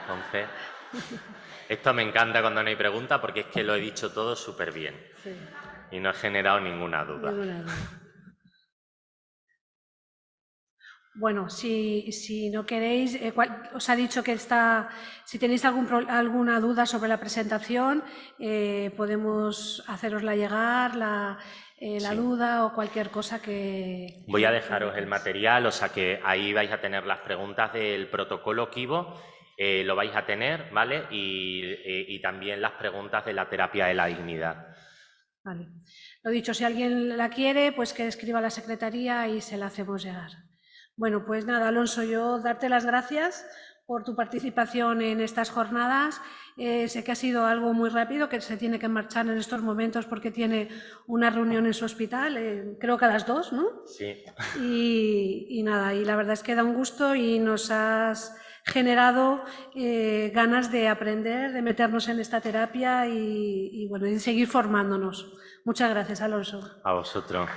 Entonces, esto me encanta cuando no hay preguntas porque es que lo he dicho todo súper bien. Sí. Y no he generado ninguna duda. Bueno, si no queréis, os ha dicho que si tenéis alguna duda sobre la presentación, podemos hacerosla llegar, la duda o cualquier cosa que... Voy a dejaros el material, o sea que ahí vais a tener las preguntas del protocolo Kibo, lo vais a tener, ¿vale? Y también las preguntas de la terapia de la dignidad. Vale. Lo dicho, si alguien la quiere, pues que escriba a la secretaría y se la hacemos llegar. Bueno, pues nada, Alonso, yo darte las gracias por tu participación en estas jornadas. Sé que ha sido algo muy rápido, que se tiene que marchar en estos momentos porque tiene una reunión en su hospital, creo que a las 2, ¿no? Sí. Y nada, y la verdad es que da un gusto y nos has generado ganas de aprender, de meternos en esta terapia y bueno, y seguir formándonos. Muchas gracias, Alonso. A vosotros.